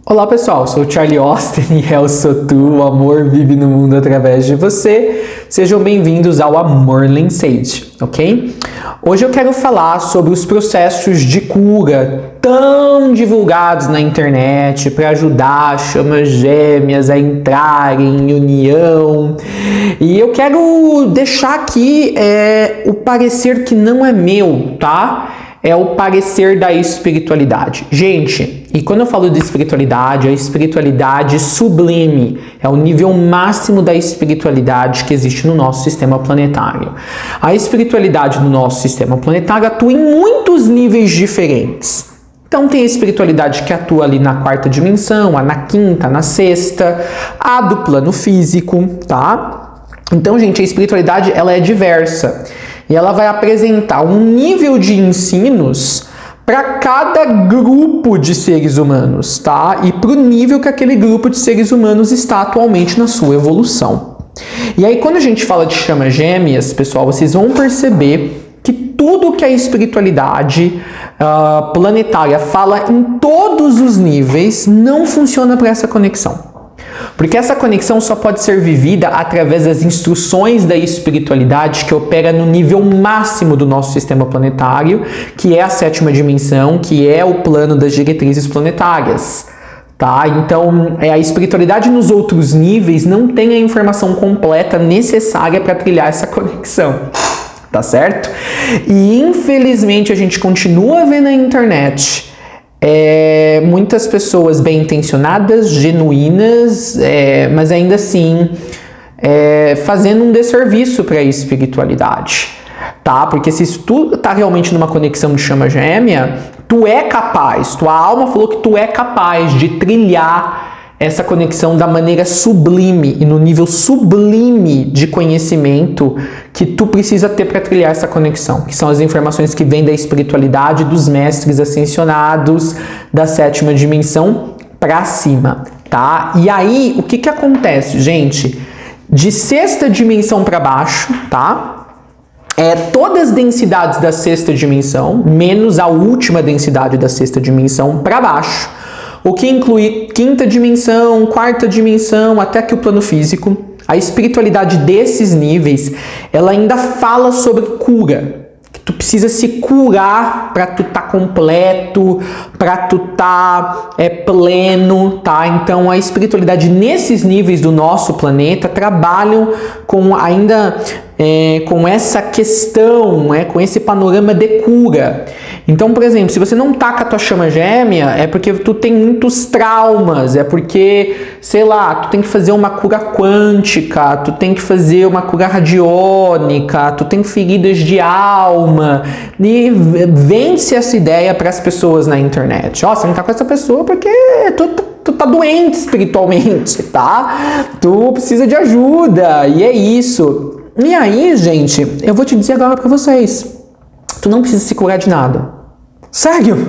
Olá pessoal, sou o Charlie Austin e eu sou tu, o amor vive no mundo através de você. Sejam bem-vindos ao Amor Sage, ok? Hoje eu quero falar sobre os processos de cura tão divulgados na internet para ajudar as chamas gêmeas a entrarem em união. E eu quero deixar aqui o parecer que não é meu, tá? É o parecer da espiritualidade. Gente, e quando eu falo de espiritualidade, a espiritualidade sublime é o nível máximo da espiritualidade que existe no nosso sistema planetário. A espiritualidade no nosso sistema planetário atua em muitos níveis diferentes. Então tem a espiritualidade que atua ali na quarta dimensão, a na quinta, na sexta, a do plano físico, tá? Então, gente, a espiritualidade ela é diversa. E ela vai apresentar um nível de ensinos para cada grupo de seres humanos, tá? E para o nível que aquele grupo de seres humanos está atualmente na sua evolução. E aí, quando a gente fala de chamas gêmeas, pessoal, vocês vão perceber que tudo que a espiritualidade planetária fala em todos os níveis não funciona para essa conexão. Porque essa conexão só pode ser vivida através das instruções da espiritualidade que opera no nível máximo do nosso sistema planetário, que é a sétima dimensão, que é o plano das diretrizes planetárias. Tá? Então, a espiritualidade nos outros níveis não tem a informação completa necessária para trilhar essa conexão. Tá certo? E infelizmente a gente continua vendo na internet muitas pessoas bem intencionadas, genuínas, mas ainda assim fazendo um desserviço para a espiritualidade, tá? Porque se tu tá realmente numa conexão de chama gêmea, tu é capaz, tua alma falou que tu é capaz de trilhar essa conexão da maneira sublime e no nível sublime de conhecimento que tu precisa ter para trilhar essa conexão, que são as informações que vêm da espiritualidade, dos mestres ascensionados, da sétima dimensão para cima, tá? E aí, o que acontece, gente? De sexta dimensão para baixo, tá? Todas as densidades da sexta dimensão, menos a última densidade da sexta dimensão para baixo. O que inclui quinta dimensão, quarta dimensão, até que o plano físico. A espiritualidade desses níveis, ela ainda fala sobre cura. Que tu precisa se curar para tu tá completo, para tu tá pleno, tá? Então a espiritualidade nesses níveis do nosso planeta trabalham com ainda com essa questão, com esse panorama de cura. Então, por exemplo, se você não tá com a tua chama gêmea, é porque tu tem muitos traumas, é porque, sei lá, tu tem que fazer uma cura quântica, tu tem que fazer uma cura radiônica, tu tem feridas de alma, e vende-se essa ideia para as pessoas na internet. Ó, você não tá com essa pessoa porque tu tá doente espiritualmente, tá? Tu precisa de ajuda, e é isso. E aí, gente, eu vou te dizer agora pra vocês, tu não precisa se curar de nada. Sério?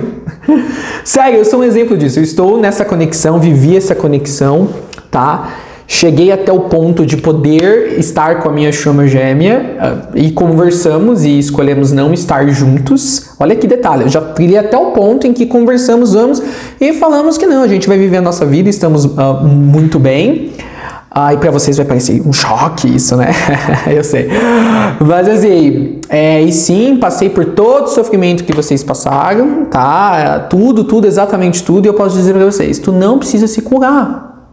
Sério, eu sou um exemplo disso. Eu estou nessa conexão, vivi essa conexão, tá? Cheguei até o ponto de poder estar com a minha chama gêmea e conversamos e escolhemos não estar juntos. Olha que detalhe, eu já trilhei até o ponto em que conversamos ambos e falamos que não, a gente vai viver a nossa vida, estamos muito bem. E pra vocês vai parecer um choque isso, né? Eu sei. Mas assim, e sim, passei por todo o sofrimento que vocês passaram, tá? Tudo, exatamente tudo. E eu posso dizer pra vocês, tu não precisa se curar.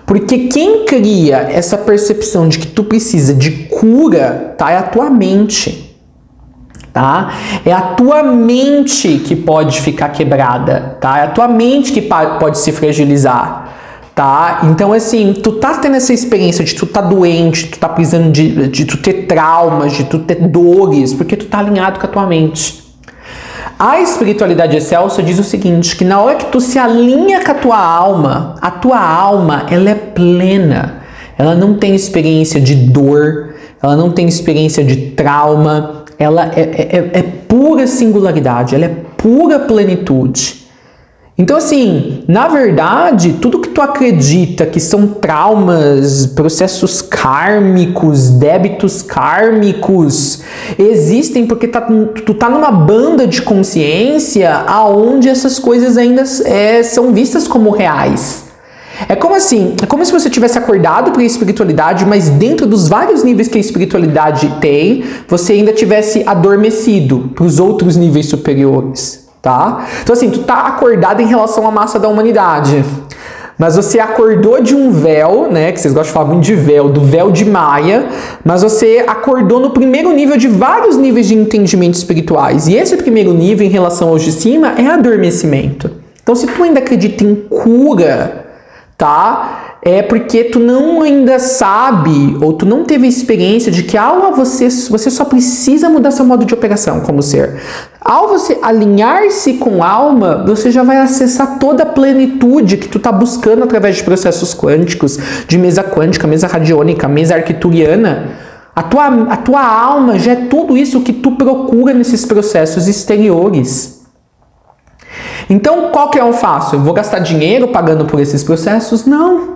Porque quem cria essa percepção de que tu precisa de cura, tá? É a tua mente. Tá? É a tua mente que pode ficar quebrada, tá? É a tua mente que pode se fragilizar. Tá? Então, assim, tu tá tendo essa experiência de tu tá doente, tu tá precisando de tu ter traumas, de tu ter dores, porque tu tá alinhado com a tua mente. A espiritualidade excelsa diz o seguinte, que na hora que tu se alinha com a tua alma, ela é plena. Ela não tem experiência de dor, ela não tem experiência de trauma, ela é pura singularidade, ela é pura plenitude. Então, assim, na verdade, tudo que tu acredita que são traumas, processos kármicos, débitos kármicos, existem porque tu tá numa banda de consciência aonde essas coisas ainda são vistas como reais. É como se você tivesse acordado para a espiritualidade, mas dentro dos vários níveis que a espiritualidade tem, você ainda tivesse adormecido para os outros níveis superiores. Tá? Então assim, tu tá acordado em relação à massa da humanidade, mas você acordou de um véu, né, que vocês gostam de falar muito de véu, do véu de Maia, mas você acordou no primeiro nível de vários níveis de entendimento espirituais, e esse primeiro nível em relação aos de cima é adormecimento. Então se tu ainda acredita em cura, tá? É porque tu não ainda sabe, ou tu não teve a experiência de que ao você só precisa mudar seu modo de operação como ser. Ao você alinhar-se com alma, você já vai acessar toda a plenitude que tu tá buscando através de processos quânticos, de mesa quântica, mesa radiônica, mesa arcturiana. A tua alma já é tudo isso que tu procura nesses processos exteriores. Então, qual que é o fácil? Eu vou gastar dinheiro pagando por esses processos? Não.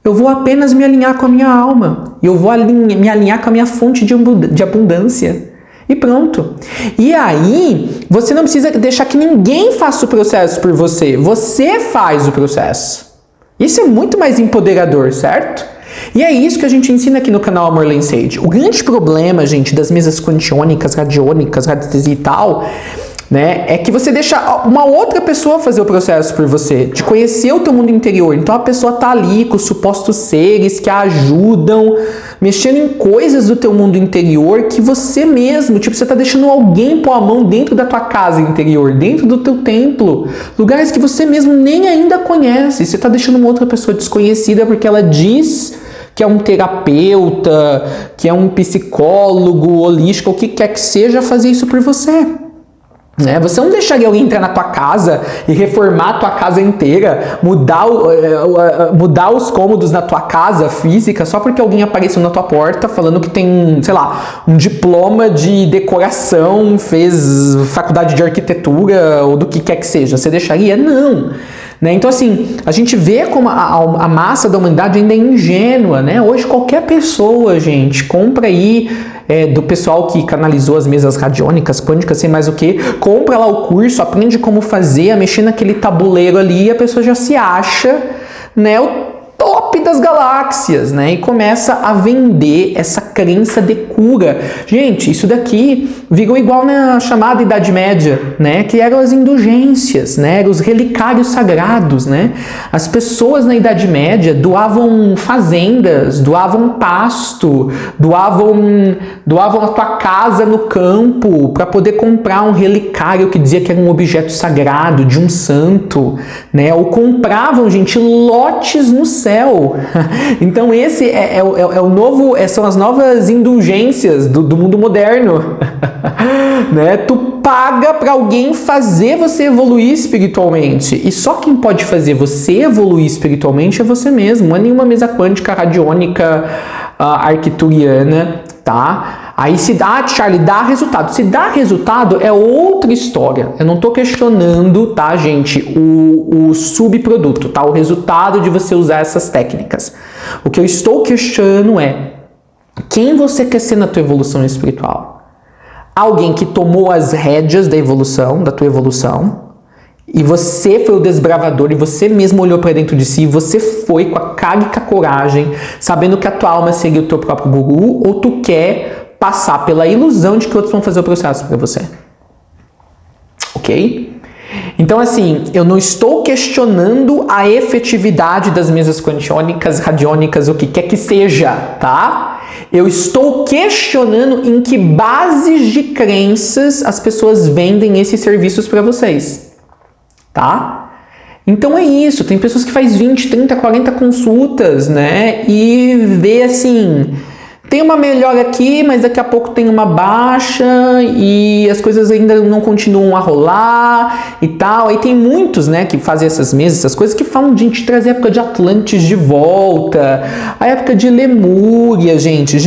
Eu vou apenas me alinhar com a minha alma. E eu vou me alinhar com a minha fonte de abundância. E pronto. E aí, você não precisa deixar que ninguém faça o processo por você. Você faz o processo. Isso é muito mais empoderador, certo? E é isso que a gente ensina aqui no canal Amor Lens Sage. O grande problema, gente, das mesas quantiônicas, radiônicas, radiestesia e tal, né, é que você deixa uma outra pessoa fazer o processo por você, de conhecer o teu mundo interior. Então a pessoa tá ali com os supostos seres que a ajudam, mexendo em coisas do teu mundo interior que você mesmo, tipo, você tá deixando alguém pôr a mão dentro da tua casa interior, dentro do teu templo, lugares que você mesmo nem ainda conhece. Você tá deixando uma outra pessoa desconhecida porque ela diz que é um terapeuta, que é um psicólogo, holístico, o que quer que seja, fazer isso por você. Você não deixaria alguém entrar na tua casa e reformar a tua casa inteira, mudar os cômodos na tua casa física só porque alguém apareceu na tua porta falando que tem, sei lá, um diploma de decoração, fez faculdade de arquitetura ou do que quer que seja. Você deixaria? Não. Então assim, a gente vê como a massa da humanidade ainda é ingênua, né? Hoje qualquer pessoa, gente, compra aí do pessoal que canalizou as mesas radiônicas, quânticas, sei mais o que, compra lá o curso, aprende como fazer, a mexer naquele tabuleiro ali, e a pessoa já se acha, né, o top das galáxias, né, e começa a vender essa crença de cura. Gente, isso daqui virou igual na chamada Idade Média, né, que eram as indulgências, né, eram os relicários sagrados, né. As pessoas na Idade Média doavam fazendas, doavam pasto, doavam a tua casa no campo para poder comprar um relicário que dizia que era um objeto sagrado de um santo, né, ou compravam, gente, lotes no céu. Então esse o novo, são as novas indulgências do mundo moderno. Né? Tu paga para alguém fazer você evoluir espiritualmente. E só quem pode fazer você evoluir espiritualmente é você mesmo. Não é nenhuma mesa quântica, radiônica, arcturiana, tá? Aí se dá, Charlie, dá resultado. Se dá resultado é outra história. Eu não estou questionando, tá, gente, o subproduto, tá? O resultado de você usar essas técnicas. O que eu estou questionando é quem você quer ser na tua evolução espiritual. Alguém que tomou as rédeas da evolução, da tua evolução, e você foi o desbravador, e você mesmo olhou para dentro de si, você foi com a cara e com a coragem, sabendo que a tua alma seria o teu próprio guru, ou tu quer passar pela ilusão de que outros vão fazer o processo para você. Ok? Então, assim, eu não estou questionando a efetividade das mesas quantiônicas, radiônicas, o que quer que seja, tá? Eu estou questionando em que bases de crenças as pessoas vendem esses serviços para vocês, tá? Então é isso, tem pessoas que fazem 20, 30, 40 consultas, né? E vê assim, tem uma melhora aqui, mas daqui a pouco tem uma baixa e as coisas ainda não continuam a rolar e tal. Aí tem muitos, né, que fazem essas mesas, essas coisas que falam de gente trazer a época de Atlantis de volta, a época de Lemúria, gente.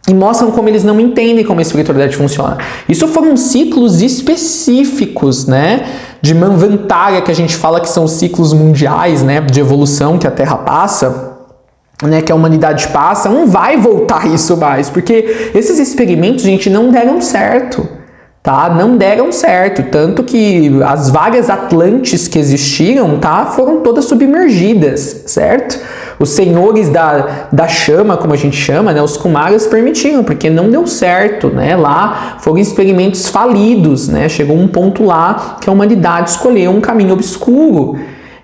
e mostram como eles não entendem como a espiritualidade funciona. Isso foram ciclos específicos, né, de Manvantara, que a gente fala que são ciclos mundiais, né, de evolução que a Terra passa, né, que a humanidade passa. Não vai voltar isso mais, porque esses experimentos, gente, não deram certo, tá? Não deram certo, tanto que as várias Atlantes que existiram, tá, foram todas submergidas, certo? Os senhores da chama, como a gente chama, né, os Kumaras, permitiram, porque não deu certo, né? Lá foram experimentos falidos, né? Chegou um ponto lá que a humanidade escolheu um caminho obscuro.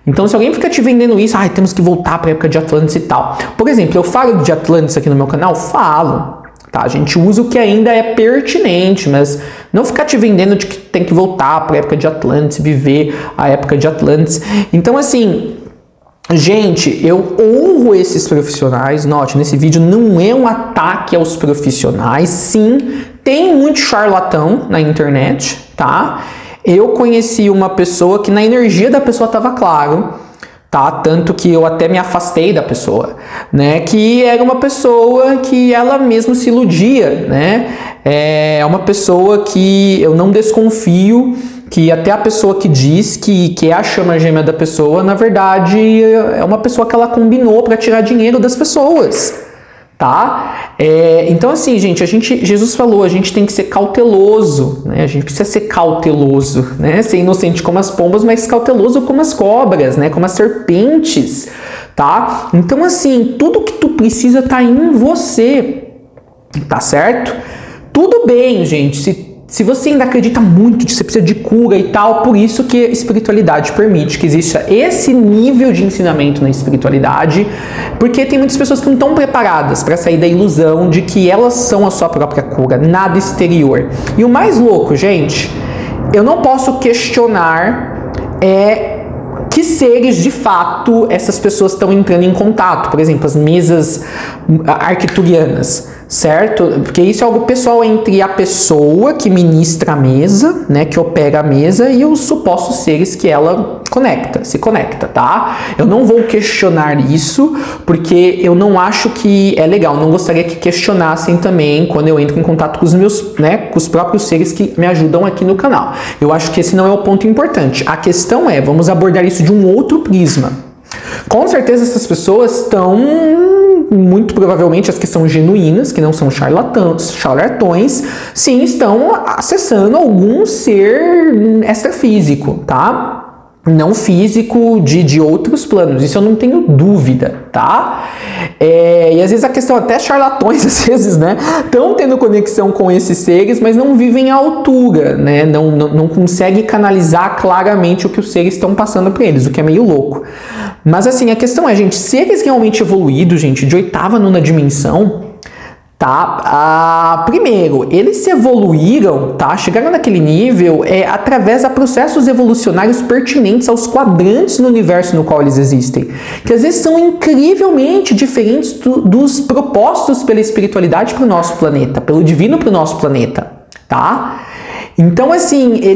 Então, se alguém fica te vendendo isso, temos que voltar para a época de Atlantis e tal. Por exemplo, eu falo de Atlantis aqui no meu canal? Falo. Tá, a gente usa o que ainda é pertinente, mas não ficar te vendendo de que tem que voltar para a época de Atlantis, viver a época de Atlantis. Então, assim, gente, eu honro esses profissionais. Note, nesse vídeo não é um ataque aos profissionais. Sim, tem muito charlatão na internet, tá? Eu conheci uma pessoa que na energia da pessoa estava claro, tá? Tanto que eu até me afastei da pessoa, né? Que era uma pessoa que ela mesma se iludia, né? É uma pessoa que eu não desconfio, que até a pessoa que diz que é a chama gêmea da pessoa, na verdade, é uma pessoa que ela combinou para tirar dinheiro das pessoas, tá? Então, assim, gente, Jesus falou, a gente tem que ser cauteloso, né? A gente precisa ser cauteloso, né? Ser inocente como as pombas, mas cauteloso como as cobras, né? Como as serpentes, tá? Então, assim, tudo que tu precisa tá em você, tá certo? Tudo bem, gente, se você ainda acredita muito que você precisa de cura e tal, por isso que a espiritualidade permite que exista esse nível de ensinamento na espiritualidade, porque tem muitas pessoas que não estão preparadas para sair da ilusão de que elas são a sua própria cura, nada exterior. E o mais louco, gente, eu não posso questionar que seres de fato essas pessoas estão entrando em contato, por exemplo, as mesas arcturianas, certo? Porque isso é algo pessoal entre a pessoa que ministra a mesa, né, que opera a mesa, e os supostos seres que ela se conecta, tá? Eu não vou questionar isso, porque eu não acho que é legal, não gostaria que questionassem também quando eu entro em contato com os meus, né, com os próprios seres que me ajudam aqui no canal. Eu acho que esse não é o ponto importante. A questão é, vamos abordar isso de um outro prisma. Com certeza essas pessoas estão, muito provavelmente as que são genuínas, que não são charlatões, sim, estão acessando algum ser extrafísico, tá? Não físico de outros planos, isso eu não tenho dúvida, tá? E às vezes a questão, até charlatões, às vezes, né, estão tendo conexão com esses seres, mas não vivem à altura, né, não conseguem canalizar claramente o que os seres estão passando para eles, o que é meio louco. Mas assim, a questão é, gente, seres realmente evoluídos, gente, de 8ª, 9ª dimensão, tá? Primeiro, eles se evoluíram, tá? Chegaram naquele nível através de processos evolucionários pertinentes aos quadrantes no universo no qual eles existem, que às vezes são incrivelmente diferentes dos propostos pela espiritualidade para o nosso planeta, pelo divino para o nosso planeta, tá? Então, assim,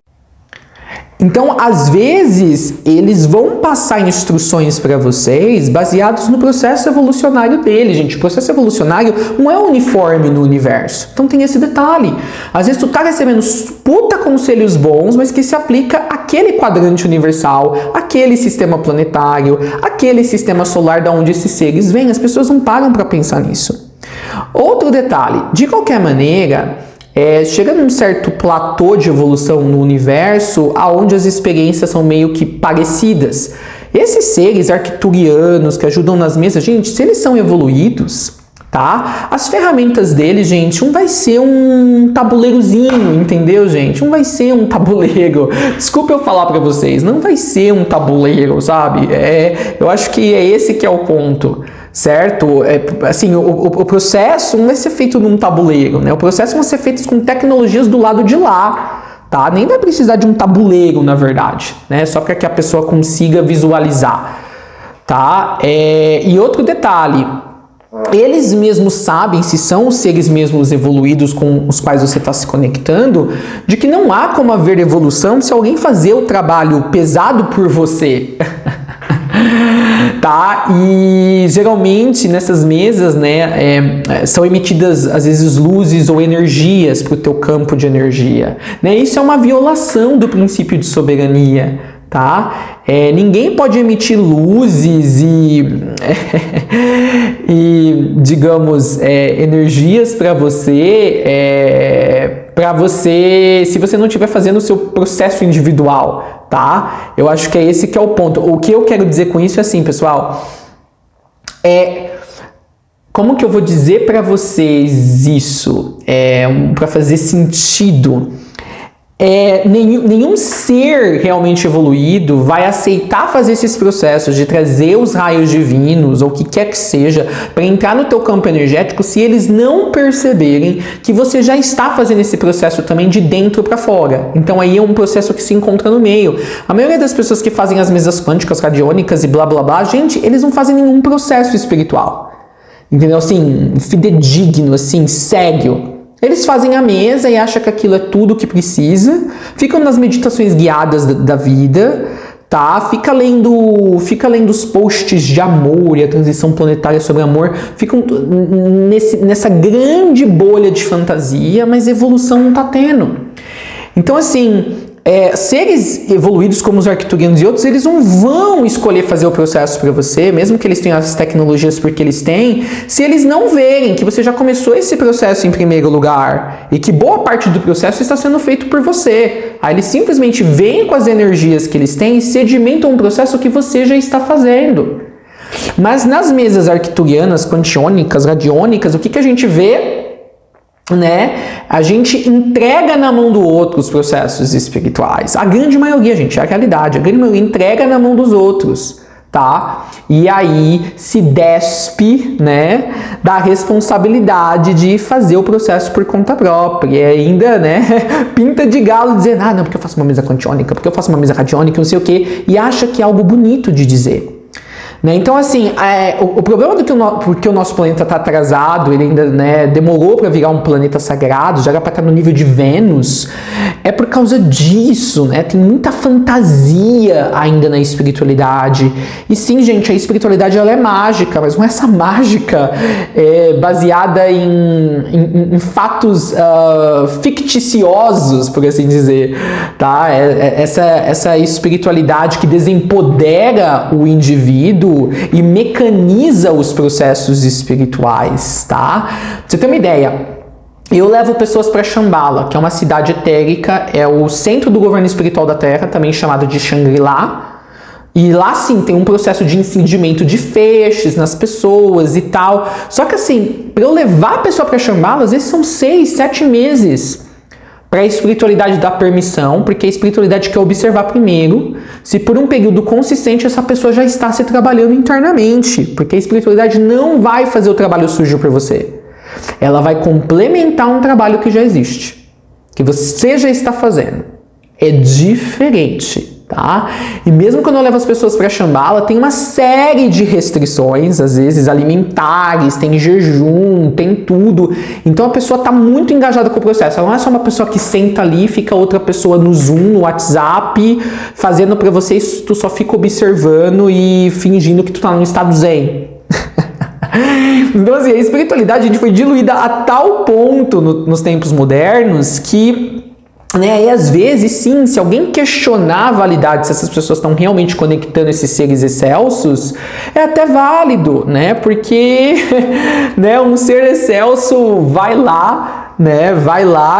às vezes, eles vão passar instruções para vocês baseados no processo evolucionário dele, gente. O processo evolucionário não é uniforme no universo. Então tem esse detalhe. Às vezes tu tá recebendo puta conselhos bons, mas que se aplica àquele quadrante universal, àquele sistema planetário, àquele sistema solar da onde esses seres vêm. As pessoas não param para pensar nisso. Outro detalhe, de qualquer maneira, chega num certo platô de evolução no universo, aonde as experiências são meio que parecidas. Esses seres arcturianos que ajudam nas mesas, gente, se eles são evoluídos, tá? As ferramentas deles, gente, vai ser um tabuleirozinho, entendeu, gente? Vai ser um tabuleiro. Desculpa eu falar pra vocês, não vai ser um tabuleiro, sabe? Eu acho que é esse que é o ponto. Certo? Assim, o processo não vai ser feito num tabuleiro, né? O processo vai ser feito com tecnologias do lado de lá, tá? Nem vai precisar de um tabuleiro, na verdade, né? Só para que a pessoa consiga visualizar, tá? E outro detalhe, eles mesmos sabem, se são os seres mesmos evoluídos com os quais você está se conectando, de que não há como haver evolução se alguém fazer o trabalho pesado por você. Tá? E geralmente nessas mesas, né, são emitidas às vezes luzes ou energias para o teu campo de energia, né? Isso é uma violação do princípio de soberania, tá? Ninguém pode emitir luzes e digamos, energias para você, se você não estiver fazendo o seu processo individual, tá? Eu acho que é esse que é o ponto. O que eu quero dizer com isso é assim, pessoal, como que eu vou dizer para vocês isso, para fazer sentido? Nenhum ser realmente evoluído vai aceitar fazer esses processos de trazer os raios divinos ou o que quer que seja para entrar no teu campo energético se eles não perceberem que você já está fazendo esse processo também de dentro para fora. Então aí é um processo que se encontra no meio. A maioria das pessoas que fazem as mesas quânticas, radiônicas e blá blá blá, gente, eles não fazem nenhum processo espiritual. Entendeu? Assim, fidedigno, assim, sério. Eles fazem a mesa e acham que aquilo é tudo que precisa, ficam nas meditações guiadas da vida, tá? Fica lendo os posts de amor e a transição planetária sobre amor, ficam nessa grande bolha de fantasia, mas evolução não tá tendo. Então, assim, seres evoluídos como os arcturianos e outros, eles não vão escolher fazer o processo para você, mesmo que eles tenham as tecnologias porque eles têm, se eles não verem que você já começou esse processo em primeiro lugar e que boa parte do processo está sendo feito por você. Aí eles simplesmente vêm com as energias que eles têm e sedimentam um processo que você já está fazendo. Mas nas mesas arcturianas, quantiônicas, radiônicas, o que a gente vê? Né? A gente entrega na mão do outro os processos espirituais. A grande maioria, gente, é a realidade. A grande maioria entrega na mão dos outros, tá? E aí se despe, né, da responsabilidade de fazer o processo por conta própria. E ainda, né, pinta de galo dizendo, não, porque eu faço uma mesa quantiônica, porque eu faço uma mesa radiônica, não sei o quê, e acha que é algo bonito de dizer. Né? Então, assim, o problema porque o nosso planeta está atrasado, ele ainda, né, demorou para virar um planeta sagrado, já era para estar no nível de Vênus, é por causa disso, né? Tem muita fantasia ainda na espiritualidade. E sim, gente, a espiritualidade ela é mágica, mas não é essa mágica baseada em fatos ficticiosos, por assim dizer, tá? Essa espiritualidade que desempodera o indivíduo e mecaniza os processos espirituais, tá? Pra você ter uma ideia, eu levo pessoas para Shambhala, que é uma cidade etérica, é o centro do governo espiritual da Terra, também chamado de Shangri-La. E lá sim tem um processo de incendimento de feixes nas pessoas e tal. Só que assim, para eu levar a pessoa para Shambhala, às vezes são 6, 7 meses. Para a espiritualidade dar permissão, porque a espiritualidade quer observar primeiro se por um período consistente essa pessoa já está se trabalhando internamente, porque a espiritualidade não vai fazer o trabalho sujo para você. Ela vai complementar um trabalho que já existe, que você já está fazendo. É diferente, tá? E mesmo quando eu levo as pessoas para Shambhala, tem uma série de restrições, às vezes alimentares, tem jejum, tem tudo. Então a pessoa está muito engajada com o processo. Ela não é só uma pessoa que senta ali e fica outra pessoa no Zoom, no WhatsApp, fazendo para você, tu só fica observando e fingindo que tu está num estado zen. Então assim, a espiritualidade a gente foi diluída a tal ponto nos tempos modernos que, né, e às vezes sim, se alguém questionar a validade, se essas pessoas estão realmente conectando esses seres excelsos, é até válido, né, porque né, um ser excelso vai lá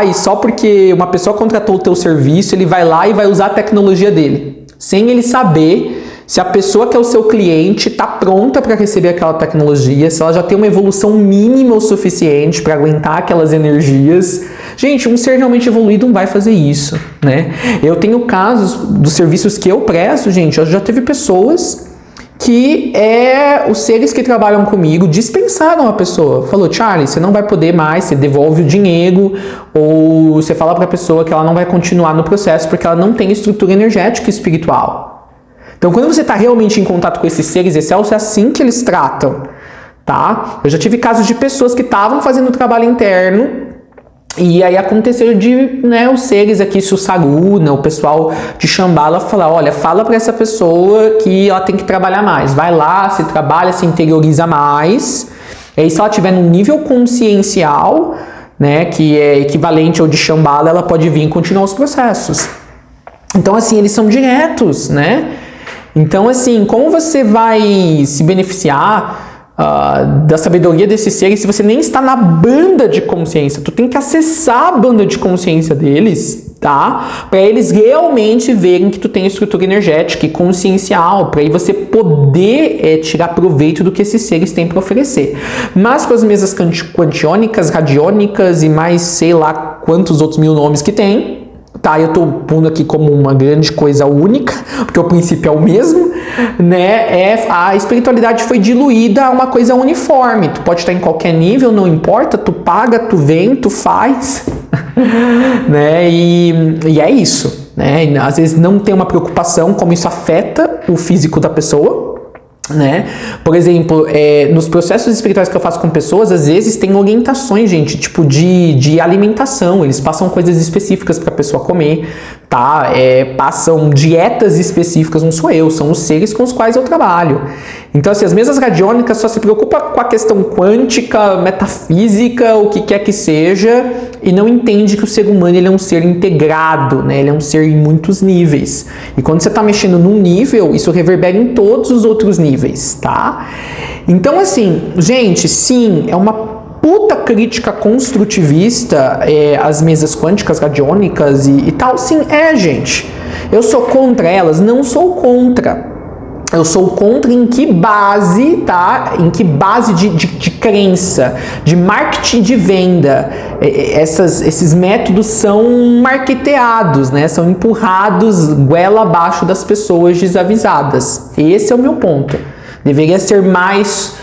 e só porque uma pessoa contratou o teu serviço, ele vai lá e vai usar a tecnologia dele, sem ele saber se a pessoa que é o seu cliente está pronta para receber aquela tecnologia, se ela já tem uma evolução mínima o suficiente para aguentar aquelas energias. Gente, um ser realmente evoluído não vai fazer isso, né? Eu tenho casos dos serviços que eu presto, gente, eu já teve pessoas que os seres que trabalham comigo dispensaram a pessoa. Falou, Charlie, você não vai poder mais, você devolve o dinheiro, ou você fala para a pessoa que ela não vai continuar no processo porque ela não tem estrutura energética e espiritual. Então, quando você está realmente em contato com esses seres excelsos, é assim que eles tratam, tá? Eu já tive casos de pessoas que estavam fazendo trabalho interno E aí aconteceu de, né, os seres aqui, Sussaruna, o pessoal de Shambhala falar, olha, fala para essa pessoa que ela tem que trabalhar mais, vai lá, se trabalha, se interioriza mais, e aí se ela tiver num nível consciencial, né, que é equivalente ao de Shambhala, ela pode vir e continuar os processos. Então assim, eles são diretos, né? Então assim, como você vai se beneficiar da sabedoria desses seres se você nem está na banda de consciência? Tu tem que acessar a banda de consciência deles, tá? Para eles realmente verem que tu tem estrutura energética e consciencial, para aí você poder tirar proveito do que esses seres têm para oferecer. Mas com as mesas quantiônicas, radiônicas e mais sei lá quantos outros mil nomes que tem, tá, eu tô pondo aqui como uma grande coisa única, porque o princípio é o mesmo, né? A espiritualidade foi diluída a uma coisa uniforme. Tu pode estar em qualquer nível, não importa, tu paga, tu vem, tu faz, né? E é isso, né? E às vezes não tem uma preocupação como isso afeta o físico da pessoa, né? Por exemplo, nos processos espirituais que eu faço com pessoas, às vezes tem orientações, gente, tipo de alimentação. Eles passam coisas específicas para a pessoa comer, tá? Passam dietas específicas, não sou eu, são os seres com os quais eu trabalho. Então, assim, as mesas radiônicas só se preocupam com a questão quântica, metafísica, o que quer que seja, e não entende que o ser humano ele é um ser integrado, né? Ele é um ser em muitos níveis. E quando você está mexendo num nível, isso reverbera em todos os outros níveis, tá? Então, assim, gente, sim, é uma puta crítica construtivista as mesas quânticas, radiônicas e tal. Sim, gente. Eu sou contra elas? Não sou contra. Eu sou contra em que base, tá? Em que base de crença, de marketing de venda. Esses métodos são marketeados, né? São empurrados goela abaixo das pessoas desavisadas. Esse é o meu ponto. Deveria ser mais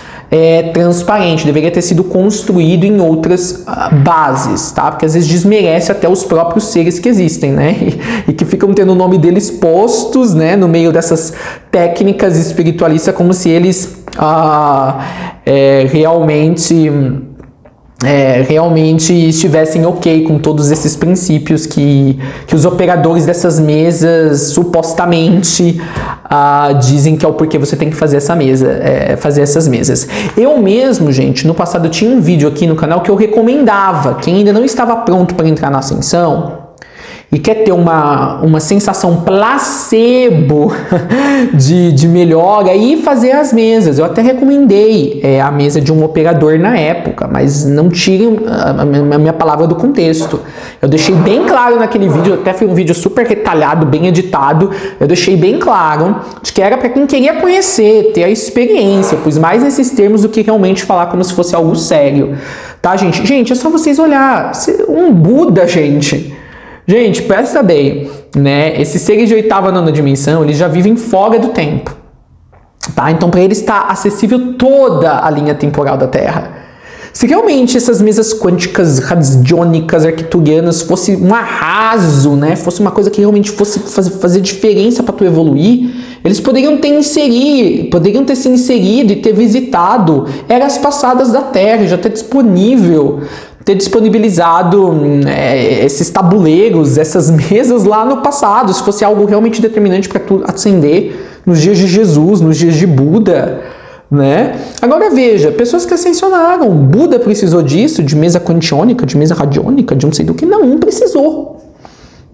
transparente, deveria ter sido construído em outras bases, tá? Porque às vezes desmerece até os próprios seres que existem, né? E que ficam tendo o nome deles postos, né? No meio dessas técnicas espiritualistas, como se eles realmente estivessem ok com todos esses princípios que os operadores dessas mesas supostamente dizem que é o porquê você tem que fazer essa mesa, fazer essas mesas. Eu mesmo, gente, no passado eu tinha um vídeo aqui no canal que eu recomendava, quem ainda não estava pronto para entrar na ascensão e quer ter uma sensação placebo de melhora e fazer as mesas. Eu até recomendei a mesa de um operador na época, mas não tirem a minha palavra do contexto. Eu deixei bem claro naquele vídeo, até foi um vídeo super retalhado, bem editado, eu deixei bem claro de que era para quem queria conhecer, ter a experiência. Eu pus mais nesses termos do que realmente falar como se fosse algo sério. Tá, gente? Gente, é só vocês olhar. Um Buda, gente... Gente, presta bem, né? Esses seres de oitava, nona dimensão, eles já vivem fora do tempo, tá? Então, para eles está acessível toda a linha temporal da Terra. Se realmente essas mesas quânticas, radiônicas, arcturianas fosse um arraso, né? Fosse uma coisa que realmente fosse fazer diferença para tu evoluir, eles poderiam ter se inserido e ter visitado eras passadas da Terra, já ter disponibilizado esses tabuleiros, essas mesas lá no passado, se fosse algo realmente determinante para tu ascender nos dias de Jesus, nos dias de Buda, né? Agora veja, pessoas que ascensionaram, Buda precisou disso, de mesa quantiônica, de mesa radiônica, de não sei do que, não precisou,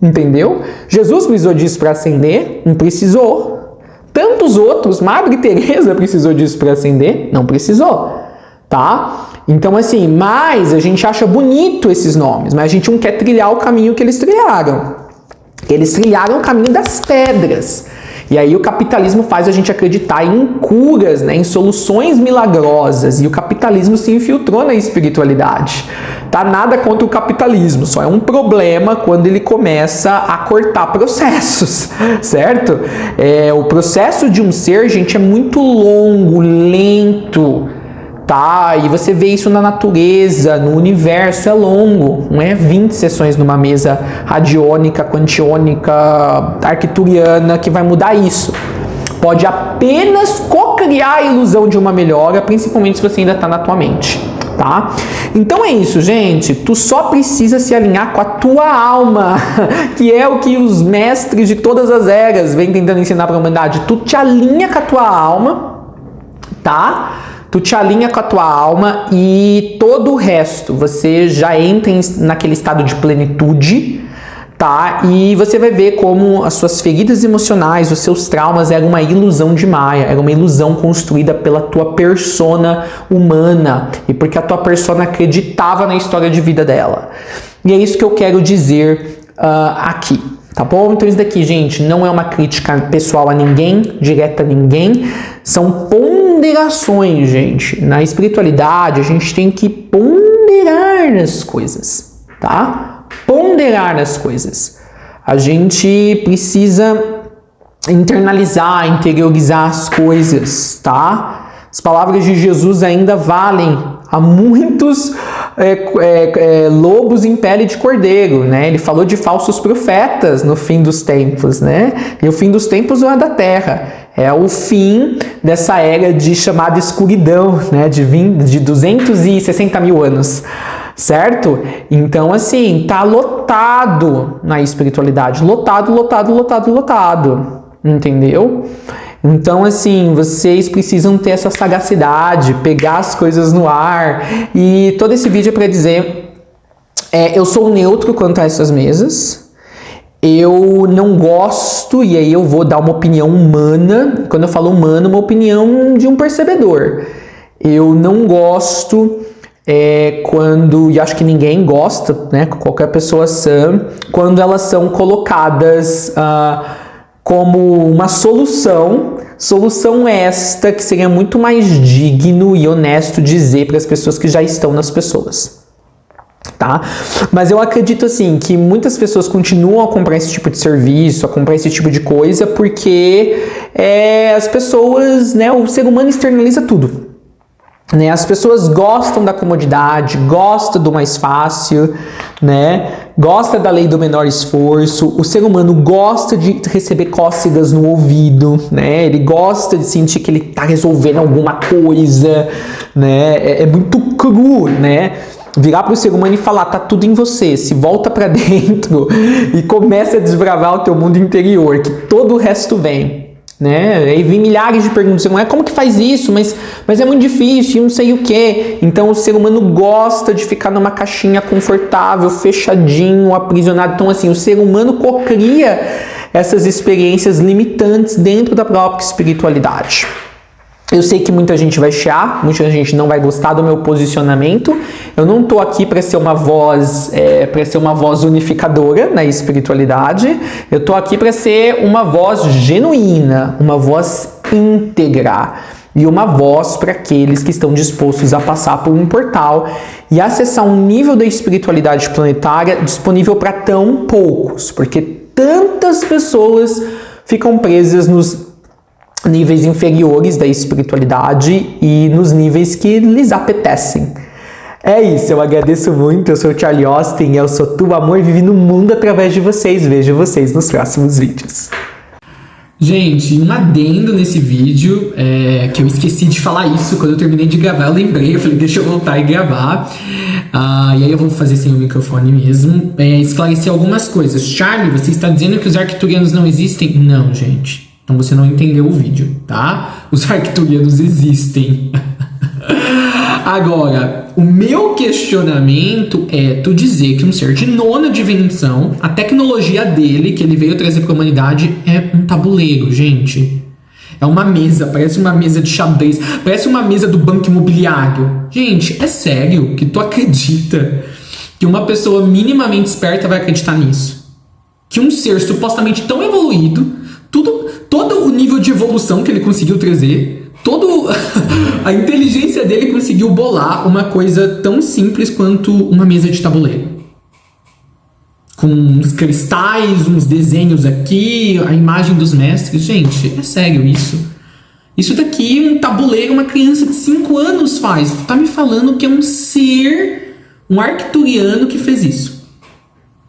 entendeu? Jesus precisou disso para ascender, não precisou. Tantos outros, Madre Teresa precisou disso para ascender, não precisou, tá? Então, assim, mas a gente acha bonito esses nomes, mas a gente não quer trilhar o caminho que eles trilharam. Eles trilharam o caminho das pedras. E aí o capitalismo faz a gente acreditar em curas, né, em soluções milagrosas. E o capitalismo se infiltrou na espiritualidade. Tá? Nada contra o capitalismo, só é um problema quando ele começa a cortar processos, certo? O processo de um ser, gente, é muito longo, lento. Tá? E você vê isso na natureza, no universo, é longo. Não é 20 sessões numa mesa radiônica, quantiônica, arcturiana que vai mudar isso. Pode apenas co-criar a ilusão de uma melhora, principalmente se você ainda está na tua mente. tá? Então é isso, gente. Tu só precisa se alinhar com a tua alma, que é o que os mestres de todas as eras vêm tentando ensinar para a humanidade. Tu te alinha com a tua alma, tá? Tu te alinha com a tua alma e todo o resto, você já entra naquele estado de plenitude, tá? E você vai ver como as suas feridas emocionais, os seus traumas eram uma ilusão de Maia, era uma ilusão construída pela tua persona humana e porque a tua persona acreditava na história de vida dela. E é isso que eu quero dizer aqui, tá bom? Então isso daqui, gente, não é uma crítica pessoal a ninguém, direta a ninguém, são ponderações, gente. Na espiritualidade, a gente tem que ponderar as coisas, tá? Ponderar as coisas. A gente precisa internalizar, interiorizar as coisas, tá? As palavras de Jesus ainda valem a muitos lobos em pele de cordeiro, né? Ele falou de falsos profetas no fim dos tempos, né? E o fim dos tempos não é da terra, é o fim dessa era de chamada escuridão, né? De 260 mil anos, certo? Então, assim, tá lotado na espiritualidade, lotado, entendeu? Então, assim, vocês precisam ter essa sagacidade, pegar as coisas no ar. E todo esse vídeo é para dizer, eu sou neutro quanto a essas mesas. Eu não gosto, e aí eu vou dar uma opinião humana. Quando eu falo humana, uma opinião de um percebedor. Eu não gosto quando, e acho que ninguém gosta, né, qualquer pessoa sã, quando elas são colocadas como uma solução esta que seria muito mais digno e honesto dizer para as pessoas que já estão nas pessoas, tá? Mas eu acredito assim que muitas pessoas continuam a comprar esse tipo de serviço, a comprar esse tipo de coisa porque as pessoas, né, o ser humano externaliza tudo. Né? As pessoas gostam da comodidade, gostam do mais fácil, né? Gosta da lei do menor esforço. O ser humano gosta de receber cócegas no ouvido, né? Ele gosta de sentir que ele está resolvendo alguma coisa, né? É muito cru, né? Virar para o ser humano e falar, tá tudo em você, se volta para dentro e começa a desbravar o teu mundo interior, que todo o resto vem. Né? Aí vem milhares de perguntas, como que faz isso? Mas é muito difícil, não sei o que. Então o ser humano gosta de ficar numa caixinha confortável, fechadinho, aprisionado. Então assim, o ser humano cocria essas experiências limitantes dentro da própria espiritualidade. Eu sei que muita gente vai chiar, muita gente não vai gostar do meu posicionamento. Eu não estou aqui para ser uma voz, unificadora na espiritualidade. Eu estou aqui para ser uma voz genuína, uma voz íntegra e uma voz para aqueles que estão dispostos a passar por um portal e acessar um nível da espiritualidade planetária disponível para tão poucos, porque tantas pessoas ficam presas nos níveis inferiores da espiritualidade e nos níveis que lhes apetecem. É isso, eu agradeço muito, eu sou o Charlie Austin, eu sou Tu Amor, vive no mundo através de vocês, vejo vocês nos próximos vídeos. Gente, um adendo nesse vídeo, que eu esqueci de falar isso, quando eu terminei de gravar eu lembrei, eu falei deixa eu voltar e gravar, e aí eu vou fazer sem o microfone mesmo, esclarecer algumas coisas. Charlie, você está dizendo que os arcturianos não existem? Não, gente. Então você não entendeu o vídeo, tá? Os arcturianos existem. Agora, o meu questionamento é tu dizer que um ser de nona dimensão, a tecnologia dele, que ele veio trazer para a humanidade, é um tabuleiro, gente. É uma mesa, parece uma mesa de xadrez, parece uma mesa do banco imobiliário. Gente, é sério que tu acredita que uma pessoa minimamente esperta vai acreditar nisso? Que um ser supostamente tão evoluído, todo o nível de evolução que ele conseguiu trazer, toda a inteligência dele conseguiu bolar uma coisa tão simples quanto uma mesa de tabuleiro. Com uns cristais, uns desenhos aqui, a imagem dos mestres. Gente, é sério isso? Isso daqui, um tabuleiro, uma criança de 5 anos faz. Tu tá me falando que é um ser, um arcturiano que fez isso.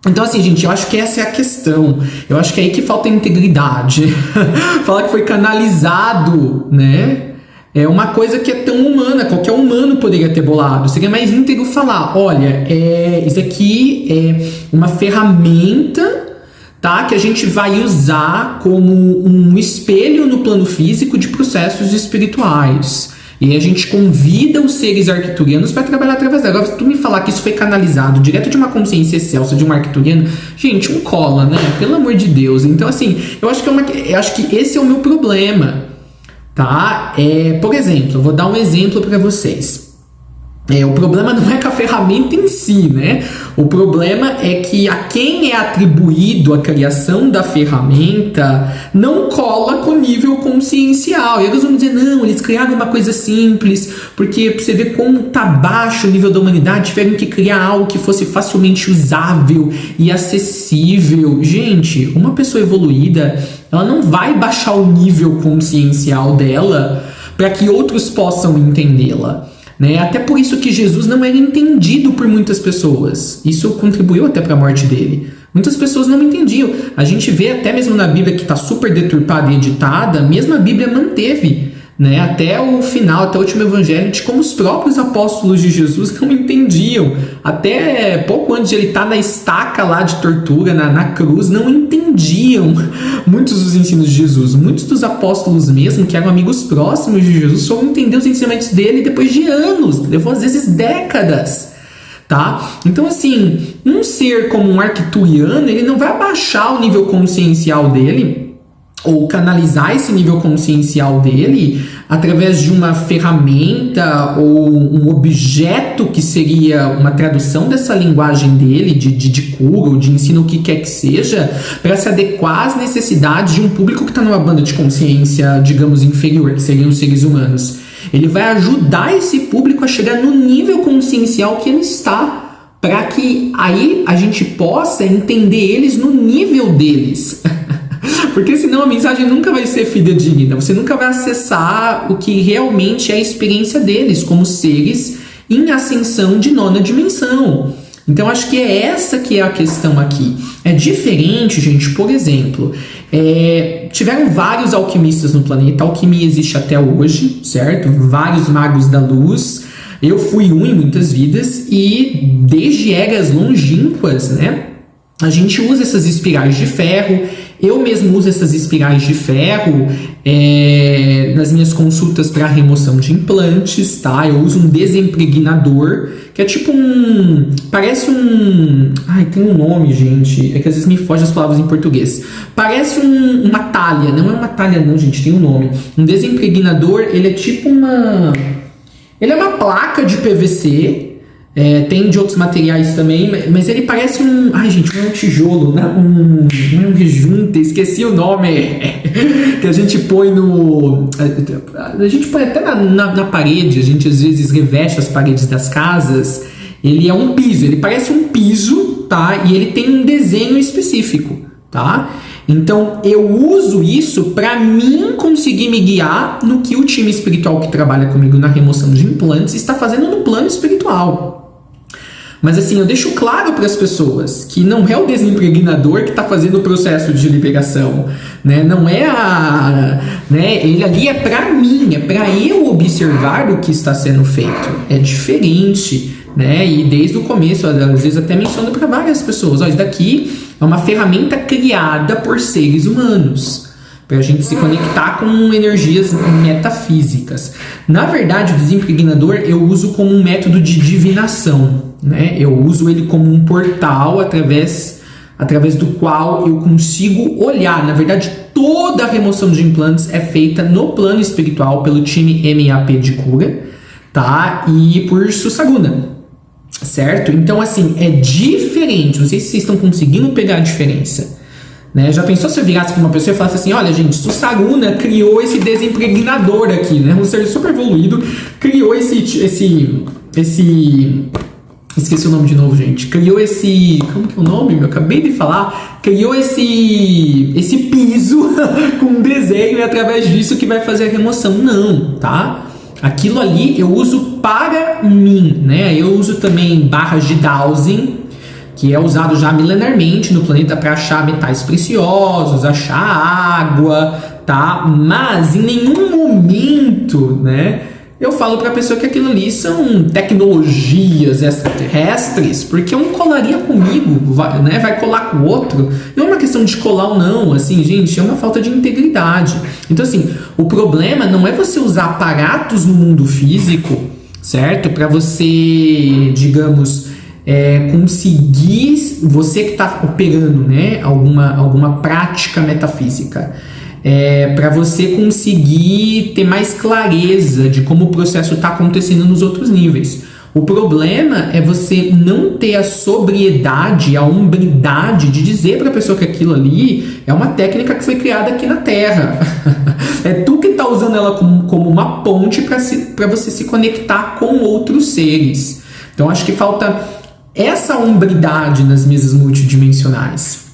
Então assim, gente, eu acho que essa é a questão. Eu acho que é aí que falta integridade. Falar que foi canalizado, né? é uma coisa que é tão humana, qualquer humano poderia ter bolado. Seria mais íntegro falar, olha, isso aqui é uma ferramenta, tá, que a gente vai usar como um espelho no plano físico de processos espirituais. E a gente convida os seres arcturianos para trabalhar através dela. Agora, se tu me falar que isso foi canalizado direto de uma consciência excelsa de um arcturiano, gente, um cola, né? Pelo amor de Deus. Então, assim, eu acho que esse é o meu problema, tá? Por exemplo, eu vou dar um exemplo para vocês. O problema não é com a ferramenta em si, né? O problema é que a quem é atribuído a criação da ferramenta não cola com o nível consciencial. E eles vão dizer, não, eles criaram uma coisa simples, porque pra você ver como tá baixo o nível da humanidade, tiveram que criar algo que fosse facilmente usável e acessível. Gente, uma pessoa evoluída, ela não vai baixar o nível consciencial dela para que outros possam entendê-la. Né? Até por isso que Jesus não era entendido por muitas pessoas. Isso contribuiu até para a morte dele. Muitas pessoas não entendiam. A gente vê até mesmo na Bíblia que está super deturpada e editada, mesmo a Bíblia manteve, né, até o final, até o último evangelho, de como os próprios apóstolos de Jesus não entendiam. Até pouco antes de ele estar na estaca lá de tortura, na cruz, não entendiam muitos dos ensinos de Jesus. Muitos dos apóstolos mesmo, que eram amigos próximos de Jesus, só entender os ensinamentos dele depois de anos, levou às vezes décadas. Tá? Então, assim, um ser como um arcturiano, ele não vai abaixar o nível consciencial dele ou canalizar esse nível consciencial dele através de uma ferramenta ou um objeto que seria uma tradução dessa linguagem dele, de cura ou de ensino, o que quer que seja, para se adequar às necessidades de um público que está numa banda de consciência, digamos, inferior, que seriam os seres humanos. Ele vai ajudar esse público a chegar no nível consciencial que ele está, para que aí a gente possa entender eles no nível deles. Porque senão a mensagem nunca vai ser fidedigna, você nunca vai acessar o que realmente é a experiência deles como seres em ascensão de nona dimensão. Então acho que é essa que é a questão aqui. É diferente, gente, por exemplo, tiveram vários alquimistas no planeta, a alquimia existe até hoje, certo? Vários magos da luz, eu fui um em muitas vidas e desde eras longínquas, né? A gente usa essas espirais de ferro. Eu mesmo uso essas espirais de ferro nas minhas consultas para remoção de implantes, tá? Eu uso um desimpregnador, que é tipo parece um... Ai, tem um nome, gente. É que às vezes me foge as palavras em português. Parece uma talha. Não é uma talha não, gente. Tem um nome. Um desimpregnador, ele é tipo uma... Ele é uma placa de PVC... tem de outros materiais também, mas ele parece um... Ai, gente, não é um tijolo, né? Não é um rejunte, esqueci o nome. Que a gente põe no... A gente põe até na parede, a gente às vezes reveste as paredes das casas. Ele é um piso, ele parece um piso, tá? E ele tem um desenho específico, tá? Então, eu uso isso para mim conseguir me guiar no que o time espiritual que trabalha comigo na remoção de implantes está fazendo no plano espiritual. Mas assim, eu deixo claro para as pessoas que não é o desimpregnador que está fazendo o processo de liberação, né? Não é né? Ele ali é para mim, é para eu observar o que está sendo feito. É diferente, né? E desde o começo, às vezes até menciono para várias pessoas, isso daqui é uma ferramenta criada por seres humanos, para a gente se conectar com energias metafísicas. Na verdade, o desimpregnador eu uso como um método de divinação, né? Eu uso ele como um portal através do qual eu consigo olhar. Na verdade, toda a remoção de implantes é feita no plano espiritual pelo time MAP de cura, tá? E por Sussaguna, certo? Então, assim, é diferente. Não sei se vocês estão conseguindo pegar a diferença. Né? Já pensou se eu virasse para uma pessoa e falasse assim, olha gente, Sussaguna criou esse desimpregnador aqui, né? Um ser super evoluído criou esse esqueci o nome de novo, gente. Criou esse... Como que é o nome? Eu acabei de falar. Criou esse piso com um desenho e através disso que vai fazer a remoção. Não, tá? Aquilo ali eu uso para mim, né? Eu uso também barras de dowsing, que é usado já milenarmente no planeta para achar metais preciosos, achar água, tá? Mas em nenhum momento muito, né? Eu falo para a pessoa que aquilo ali são tecnologias extraterrestres, porque um colaria comigo, vai colar com o outro. Não é uma questão de colar ou não, assim, gente, é uma falta de integridade. Então, assim, o problema não é você usar aparatos no mundo físico, certo? Para você, digamos, conseguir, você que está operando, né, alguma prática metafísica, para você conseguir ter mais clareza de como o processo está acontecendo nos outros níveis. O problema é você não ter a sobriedade, a hombridade de dizer para a pessoa que aquilo ali é uma técnica que foi criada aqui na Terra. É tu que está usando ela como uma ponte para você se conectar com outros seres. Então acho que falta essa hombridade nas mesas multidimensionais.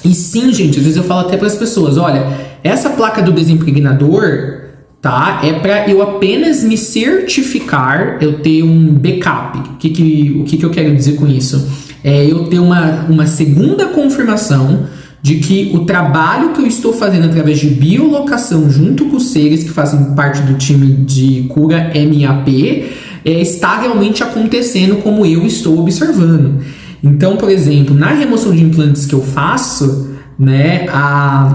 E sim, gente, às vezes eu falo até para as pessoas, olha, essa placa do desimpregnador, tá, é para eu apenas me certificar, eu ter um backup. O que eu quero dizer com isso? É eu ter uma segunda confirmação de que o trabalho que eu estou fazendo através de biolocação junto com os seres que fazem parte do time de cura MAP está realmente acontecendo como eu estou observando. Então, por exemplo, na remoção de implantes que eu faço, né,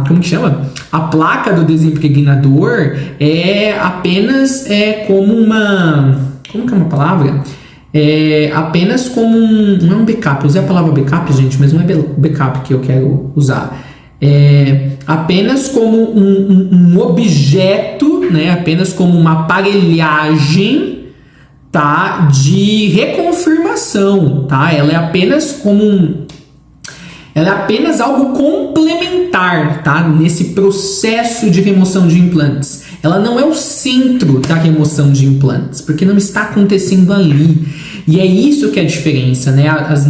como que chama? A placa do desimpregnador é apenas como uma... Como que é uma palavra? É apenas como não é um backup. Eu usei a palavra backup, gente, mas não é backup que eu quero usar. É apenas como um objeto, né, apenas como uma aparelhagem, tá, de reconfirmação, tá? Ela é apenas algo complementar, tá? Nesse processo de remoção de implantes. Ela não é o centro da remoção de implantes, porque não está acontecendo ali. E é isso que é a diferença, né? As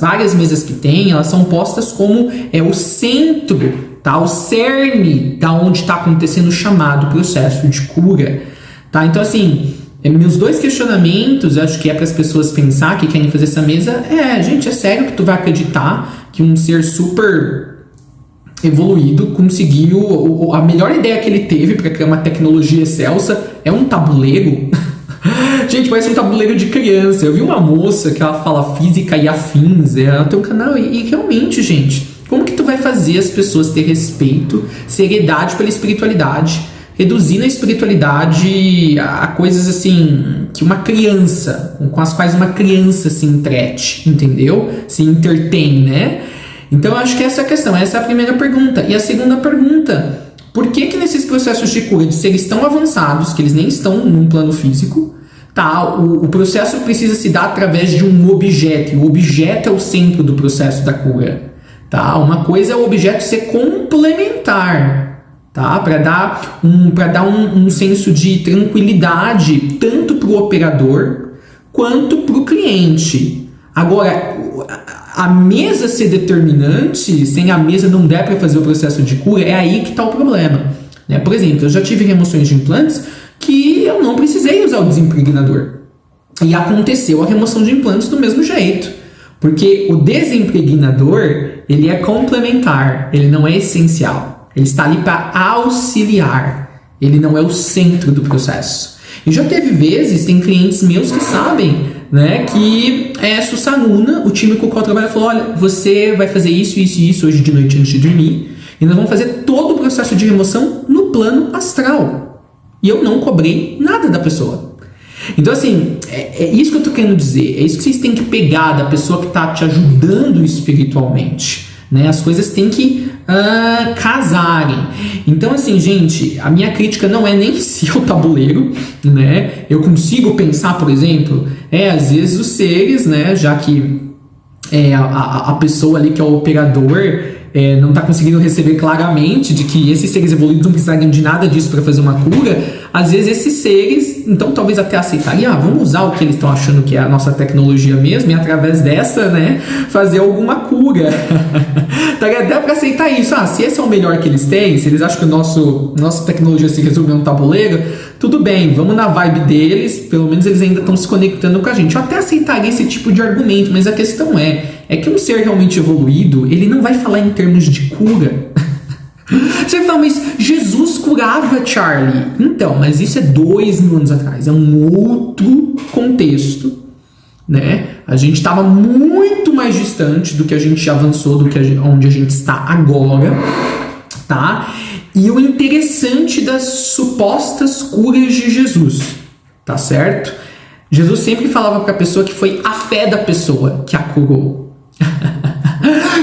várias mesas que tem, elas são postas como o centro, tá? O cerne da onde está acontecendo o chamado processo de cura, tá? Então, assim, meus dois questionamentos, acho que é para as pessoas pensar que querem fazer essa mesa, gente, é sério que tu vai acreditar que um ser super evoluído conseguiu, a melhor ideia que ele teve para criar uma tecnologia excelsa é um tabuleiro? Gente, parece um tabuleiro de criança. Eu vi uma moça que ela fala física e afins, ela tem um canal e realmente, gente, como que tu vai fazer as pessoas ter respeito, seriedade pela espiritualidade, reduzindo a espiritualidade a coisas assim que uma criança, com as quais uma criança se entrete, entendeu? Se entretém, né? Então eu acho que essa é a questão, essa é a primeira pergunta. E a segunda pergunta, por que nesses processos de cura, de seres tão avançados, que eles nem estão num plano físico, tá? O processo precisa se dar através de um objeto, e o objeto é o centro do processo da cura, tá? Uma coisa é o objeto ser complementar, tá? Para dar um senso de tranquilidade tanto para o operador quanto para o cliente. Agora, a mesa ser determinante, sem a mesa não der para fazer o processo de cura, é aí que está o problema, né? Por exemplo, eu já tive remoções de implantes que eu não precisei usar o desimpregnador e aconteceu a remoção de implantes do mesmo jeito, porque o desimpregnador, ele é complementar, ele não é essencial. Ele está ali para auxiliar. Ele não é o centro do processo. E já teve vezes, tem clientes meus que sabem, né, que Susanuna, o time com o qual eu trabalho, falou, olha, você vai fazer isso, isso e isso hoje de noite antes de dormir, e nós vamos fazer todo o processo de remoção no plano astral. E eu não cobrei nada da pessoa. Então, assim, é isso que eu tô querendo dizer. É isso que vocês têm que pegar da pessoa que está te ajudando espiritualmente, né? As coisas têm que casarem. Então, assim, gente, a minha crítica não é nem se o tabuleiro, né? Eu consigo pensar, por exemplo, às vezes os seres, né? Já que a pessoa ali que é o operador não está conseguindo receber claramente de que esses seres evoluídos não precisariam de nada disso para fazer uma cura, às vezes esses seres, então talvez até aceitariam, vamos usar o que eles estão achando que é a nossa tecnologia mesmo e através dessa, né, fazer alguma cura. Dá para aceitar isso. Se esse é o melhor que eles têm, se eles acham que nossa tecnologia se resume a um tabuleiro, tudo bem, vamos na vibe deles, pelo menos eles ainda estão se conectando com a gente. Eu até aceitaria esse tipo de argumento, mas a questão é que um ser realmente evoluído, ele não vai falar em termos de cura. Você fala, mas Jesus curava, Charlie. Então, mas isso é 2000 anos atrás. É um outro contexto, né? A gente estava muito mais distante do que a gente avançou, onde a gente está agora, tá? E o interessante das supostas curas de Jesus, tá certo? Jesus sempre falava para a pessoa que foi a fé da pessoa que a curou.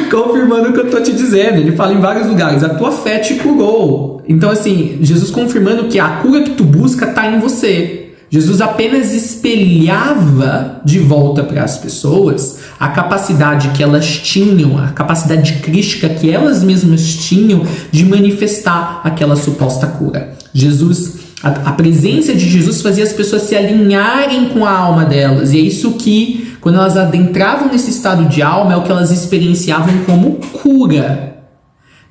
Confirmando o que eu tô te dizendo, ele fala em vários lugares, a tua fé te curou. Então assim, Jesus confirmando que a cura que tu busca tá em você. Jesus apenas espelhava de volta para as pessoas a capacidade que elas tinham, a capacidade crística que elas mesmas tinham de manifestar aquela suposta cura. A presença de Jesus fazia as pessoas se alinharem com a alma delas, e é isso que, quando elas adentravam nesse estado de alma, é o que elas experienciavam como cura.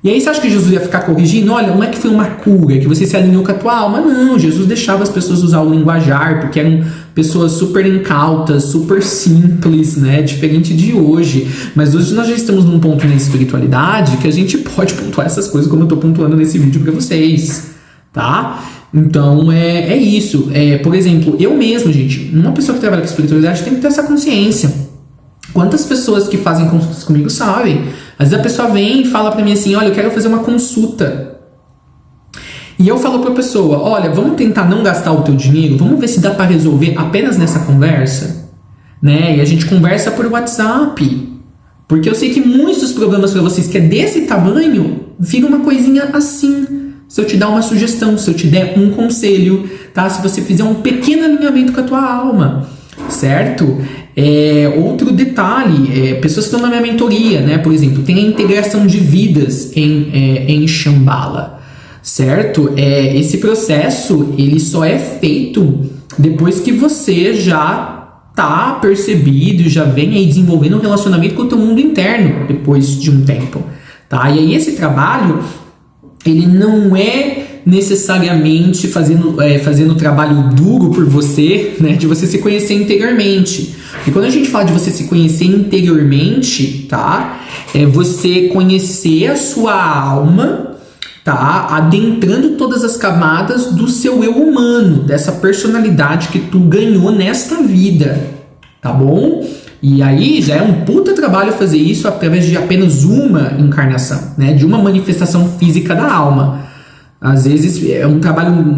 E aí você acha que Jesus ia ficar corrigindo? Olha, não é que foi uma cura, que você se alinhou com a tua alma. Não, Jesus deixava as pessoas usar o linguajar, porque eram pessoas super incautas, super simples, né? Diferente de hoje. Mas hoje nós já estamos num ponto na espiritualidade que a gente pode pontuar essas coisas como eu tô pontuando nesse vídeo para vocês, tá? Então é isso. Por exemplo, eu mesmo, gente, uma pessoa que trabalha com espiritualidade tem que ter essa consciência. Quantas pessoas que fazem consultas comigo sabem? Às vezes a pessoa vem e fala pra mim assim, olha, eu quero fazer uma consulta. E eu falo pra pessoa, olha, vamos tentar não gastar o teu dinheiro, vamos ver se dá pra resolver apenas nessa conversa, né? E a gente conversa por WhatsApp. Porque eu sei que muitos dos problemas pra vocês que é desse tamanho, fica uma coisinha assim. Se eu te dar uma sugestão, se eu te der um conselho, tá? Se você fizer um pequeno alinhamento com a tua alma, certo? Outro detalhe, pessoas que estão na minha mentoria, né? Por exemplo, tem a integração de vidas em Shambhala, certo? Esse processo, ele só é feito depois que você já tá percebido e já vem aí desenvolvendo um relacionamento com o teu mundo interno depois de um tempo, tá? E aí esse trabalho, ele não é necessariamente fazendo trabalho duro por você, né, de você se conhecer interiormente. E quando a gente fala de você se conhecer interiormente, tá, é você conhecer a sua alma, tá, adentrando todas as camadas do seu eu humano, dessa personalidade que tu ganhou nesta vida, tá bom? E aí já é um puta trabalho fazer isso através de apenas uma encarnação, né, de uma manifestação física da alma. Às vezes é um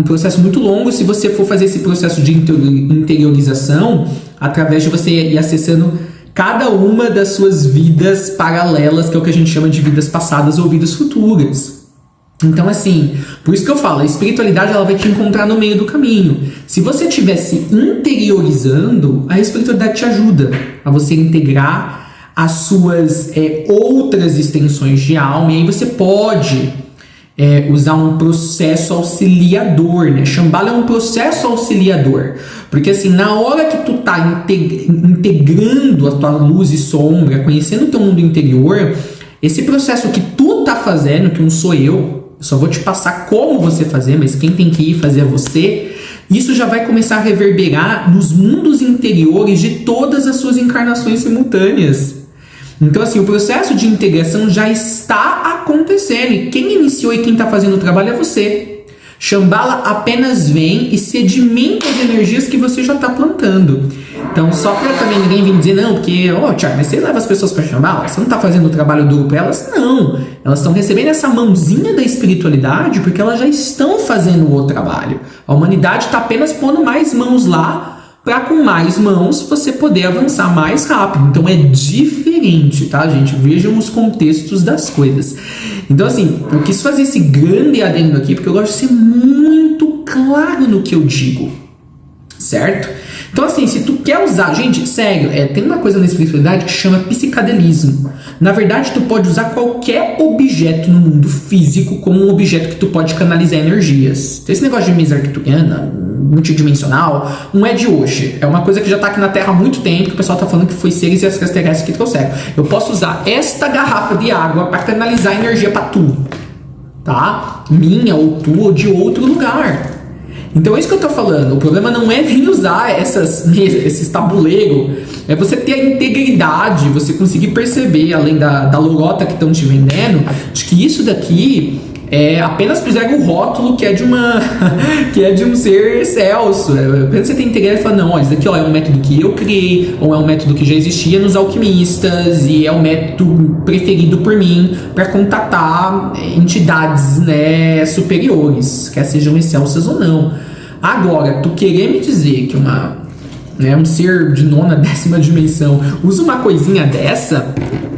processo muito longo se você for fazer esse processo de interiorização através de você ir acessando cada uma das suas vidas paralelas, que é o que a gente chama de vidas passadas ou vidas futuras. Então assim, por isso que eu falo, a espiritualidade ela vai te encontrar no meio do caminho. Se você estiver se interiorizando, a espiritualidade te ajuda a você integrar as suas outras extensões de alma, e aí você pode usar um processo auxiliador, né? Shambhala é um processo auxiliador, porque assim, na hora que tu tá integrando a tua luz e sombra, conhecendo o teu mundo interior, esse processo que tu tá fazendo, que não sou eu só vou te passar como você fazer, mas quem tem que ir fazer é você, isso já vai começar a reverberar nos mundos interiores de todas as suas encarnações simultâneas. Então, assim, o processo de integração já está acontecendo. E quem iniciou e quem está fazendo o trabalho é você. Shambhala apenas vem e sedimenta as energias que você já está plantando. Então, só para também ninguém vir dizer, não, porque, Thiago, mas você leva as pessoas para Shambhala? Você não está fazendo o trabalho duro para elas? Não. Elas estão recebendo essa mãozinha da espiritualidade porque elas já estão fazendo o trabalho. A humanidade está apenas pondo mais mãos lá, para com mais mãos você poder avançar mais rápido. Então é diferente, tá, gente? Vejam os contextos das coisas. Então, assim, eu quis fazer esse grande adendo aqui porque eu gosto de ser muito claro no que eu digo, certo? Então, assim, se tu quer usar... Gente, sério, tem uma coisa na espiritualidade que chama psicadelismo. Na verdade, tu pode usar qualquer objeto no mundo físico como um objeto que tu pode canalizar energias. Então, esse negócio de mesa arcturiana, multidimensional, não é de hoje. É uma coisa que já tá aqui na Terra há muito tempo, que o pessoal tá falando que foi seres extraterrestres que trouxeram. Eu posso usar esta garrafa de água para canalizar energia para tu, tá? Minha ou tua ou de outro lugar. Então é isso que eu tô falando. O problema não é nem usar esses tabuleiros, é você ter a integridade, você conseguir perceber, além da lorota que estão te vendendo, de que isso daqui apenas fizeram o rótulo que é de que é de um ser excelso. Apenas você tem que integrar e falar, não, ó, isso daqui ó, é um método que eu criei, ou é um método que já existia nos alquimistas, e é o método preferido por mim para contatar entidades, né, superiores, quer sejam excelsas ou não. Agora, tu querer me dizer que um ser de 9ª, 10ª dimensão usa uma coisinha dessa,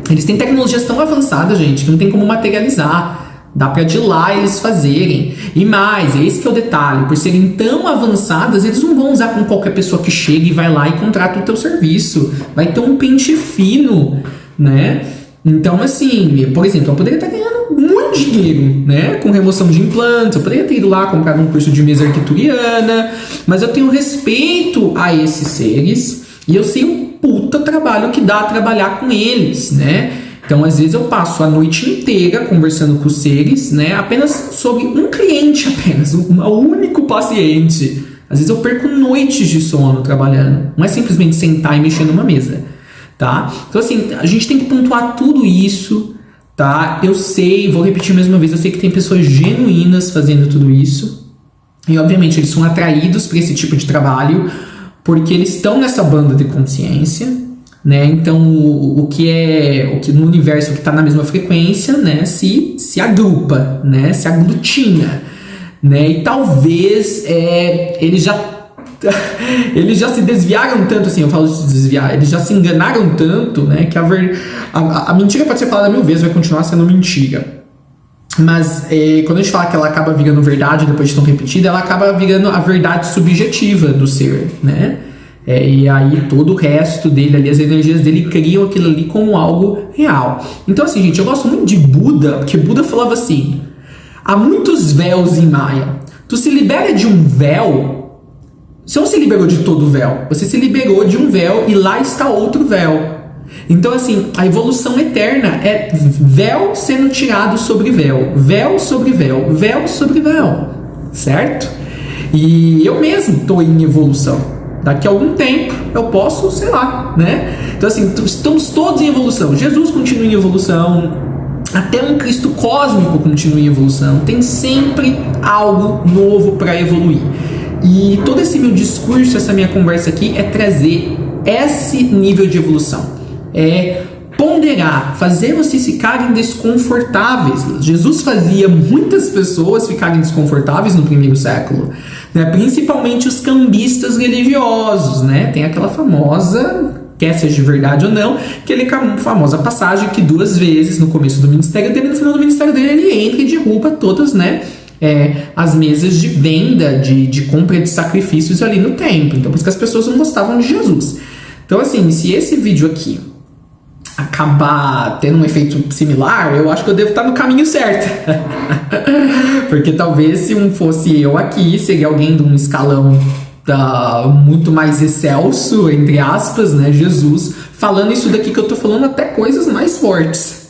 eles têm tecnologias tão avançadas, gente, que não tem como materializar. Dá pra de lá eles fazerem. E mais, esse que é o detalhe, por serem tão avançadas, eles não vão usar com qualquer pessoa que chega e vai lá e contrata o teu serviço. Vai ter um pente fino, né? Então, assim, por exemplo, eu poderia estar ganhando muito dinheiro, né? Com remoção de implantes, eu poderia ter ido lá comprar um curso de mesa arquituriana, mas eu tenho respeito a esses seres e eu sei o puta trabalho que dá trabalhar com eles, né? Então, às vezes eu passo a noite inteira conversando com os seres, né? Apenas sobre um cliente, um único paciente. Às vezes eu perco noites de sono trabalhando. Não é simplesmente sentar e mexer numa mesa, tá? Então, assim, a gente tem que pontuar tudo isso, tá? Eu sei, vou repetir mais uma vez, eu sei que tem pessoas genuínas fazendo tudo isso. E, obviamente, eles são atraídos para esse tipo de trabalho porque eles estão nessa banda de consciência, né? Então o que no universo que está na mesma frequência, né, se agrupa, né, se aglutina, né? E talvez eles já se desviaram tanto, assim, eu falo de se desviar, eles já se enganaram tanto, né, que a mentira pode ser falada 1000 vezes, vai continuar sendo mentira. Mas quando a gente fala que ela acaba virando verdade depois de tão repetida, ela acaba virando a verdade subjetiva do ser, né? E aí todo o resto dele ali, as energias dele criam aquilo ali como algo real. Então, assim, gente, eu gosto muito de Buda, porque Buda falava assim: há muitos véus em Maya. Tu se libera de um véu, você não se liberou de todo o véu, você se liberou de um véu e lá está outro véu. Então, assim, a evolução eterna é véu sendo tirado sobre véu, véu sobre véu, véu sobre véu, certo? E eu mesmo estou em evolução. Daqui a algum tempo eu posso, sei lá, né? Então, assim, estamos todos em evolução. Jesus continua em evolução, até um Cristo cósmico continua em evolução. Tem sempre algo novo para evoluir. E todo esse meu discurso, essa minha conversa aqui é trazer esse nível de evolução. É ponderar, fazer vocês ficarem desconfortáveis. Jesus fazia muitas pessoas ficarem desconfortáveis no 1º século, né? Principalmente os cambistas religiosos, né? Tem aquela famosa, quer seja de verdade ou não, aquela famosa passagem que 2 vezes no começo do ministério dele, no final do ministério dele, ele entra e derruba todas, né, as mesas de venda, de compra de sacrifícios ali no templo. Então, por isso que as pessoas não gostavam de Jesus. Então, assim, se esse vídeo aqui acabar tendo um efeito similar, eu acho que eu devo estar no caminho certo. Porque talvez se fosse eu aqui, seria alguém de um escalão muito mais excelso, entre aspas, né, Jesus, falando isso daqui que eu tô falando, até coisas mais fortes.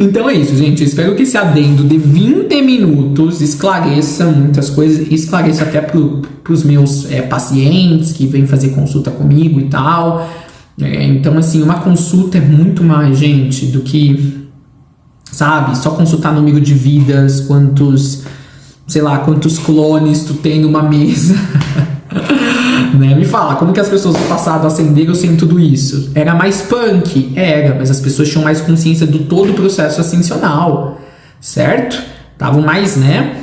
Então é isso, gente. Eu espero que esse adendo de 20 minutos esclareça muitas coisas, esclareça até pros meus pacientes que vêm fazer consulta comigo e tal. Então, assim, uma consulta é muito mais, gente, do que, sabe, só consultar número de vidas, quantos clones tu tem numa mesa. Né? Me fala, como que as pessoas do passado ascenderam sem tudo isso? Era mais punk? Era, mas as pessoas tinham mais consciência do todo o processo ascensional, certo? Estavam mais, né?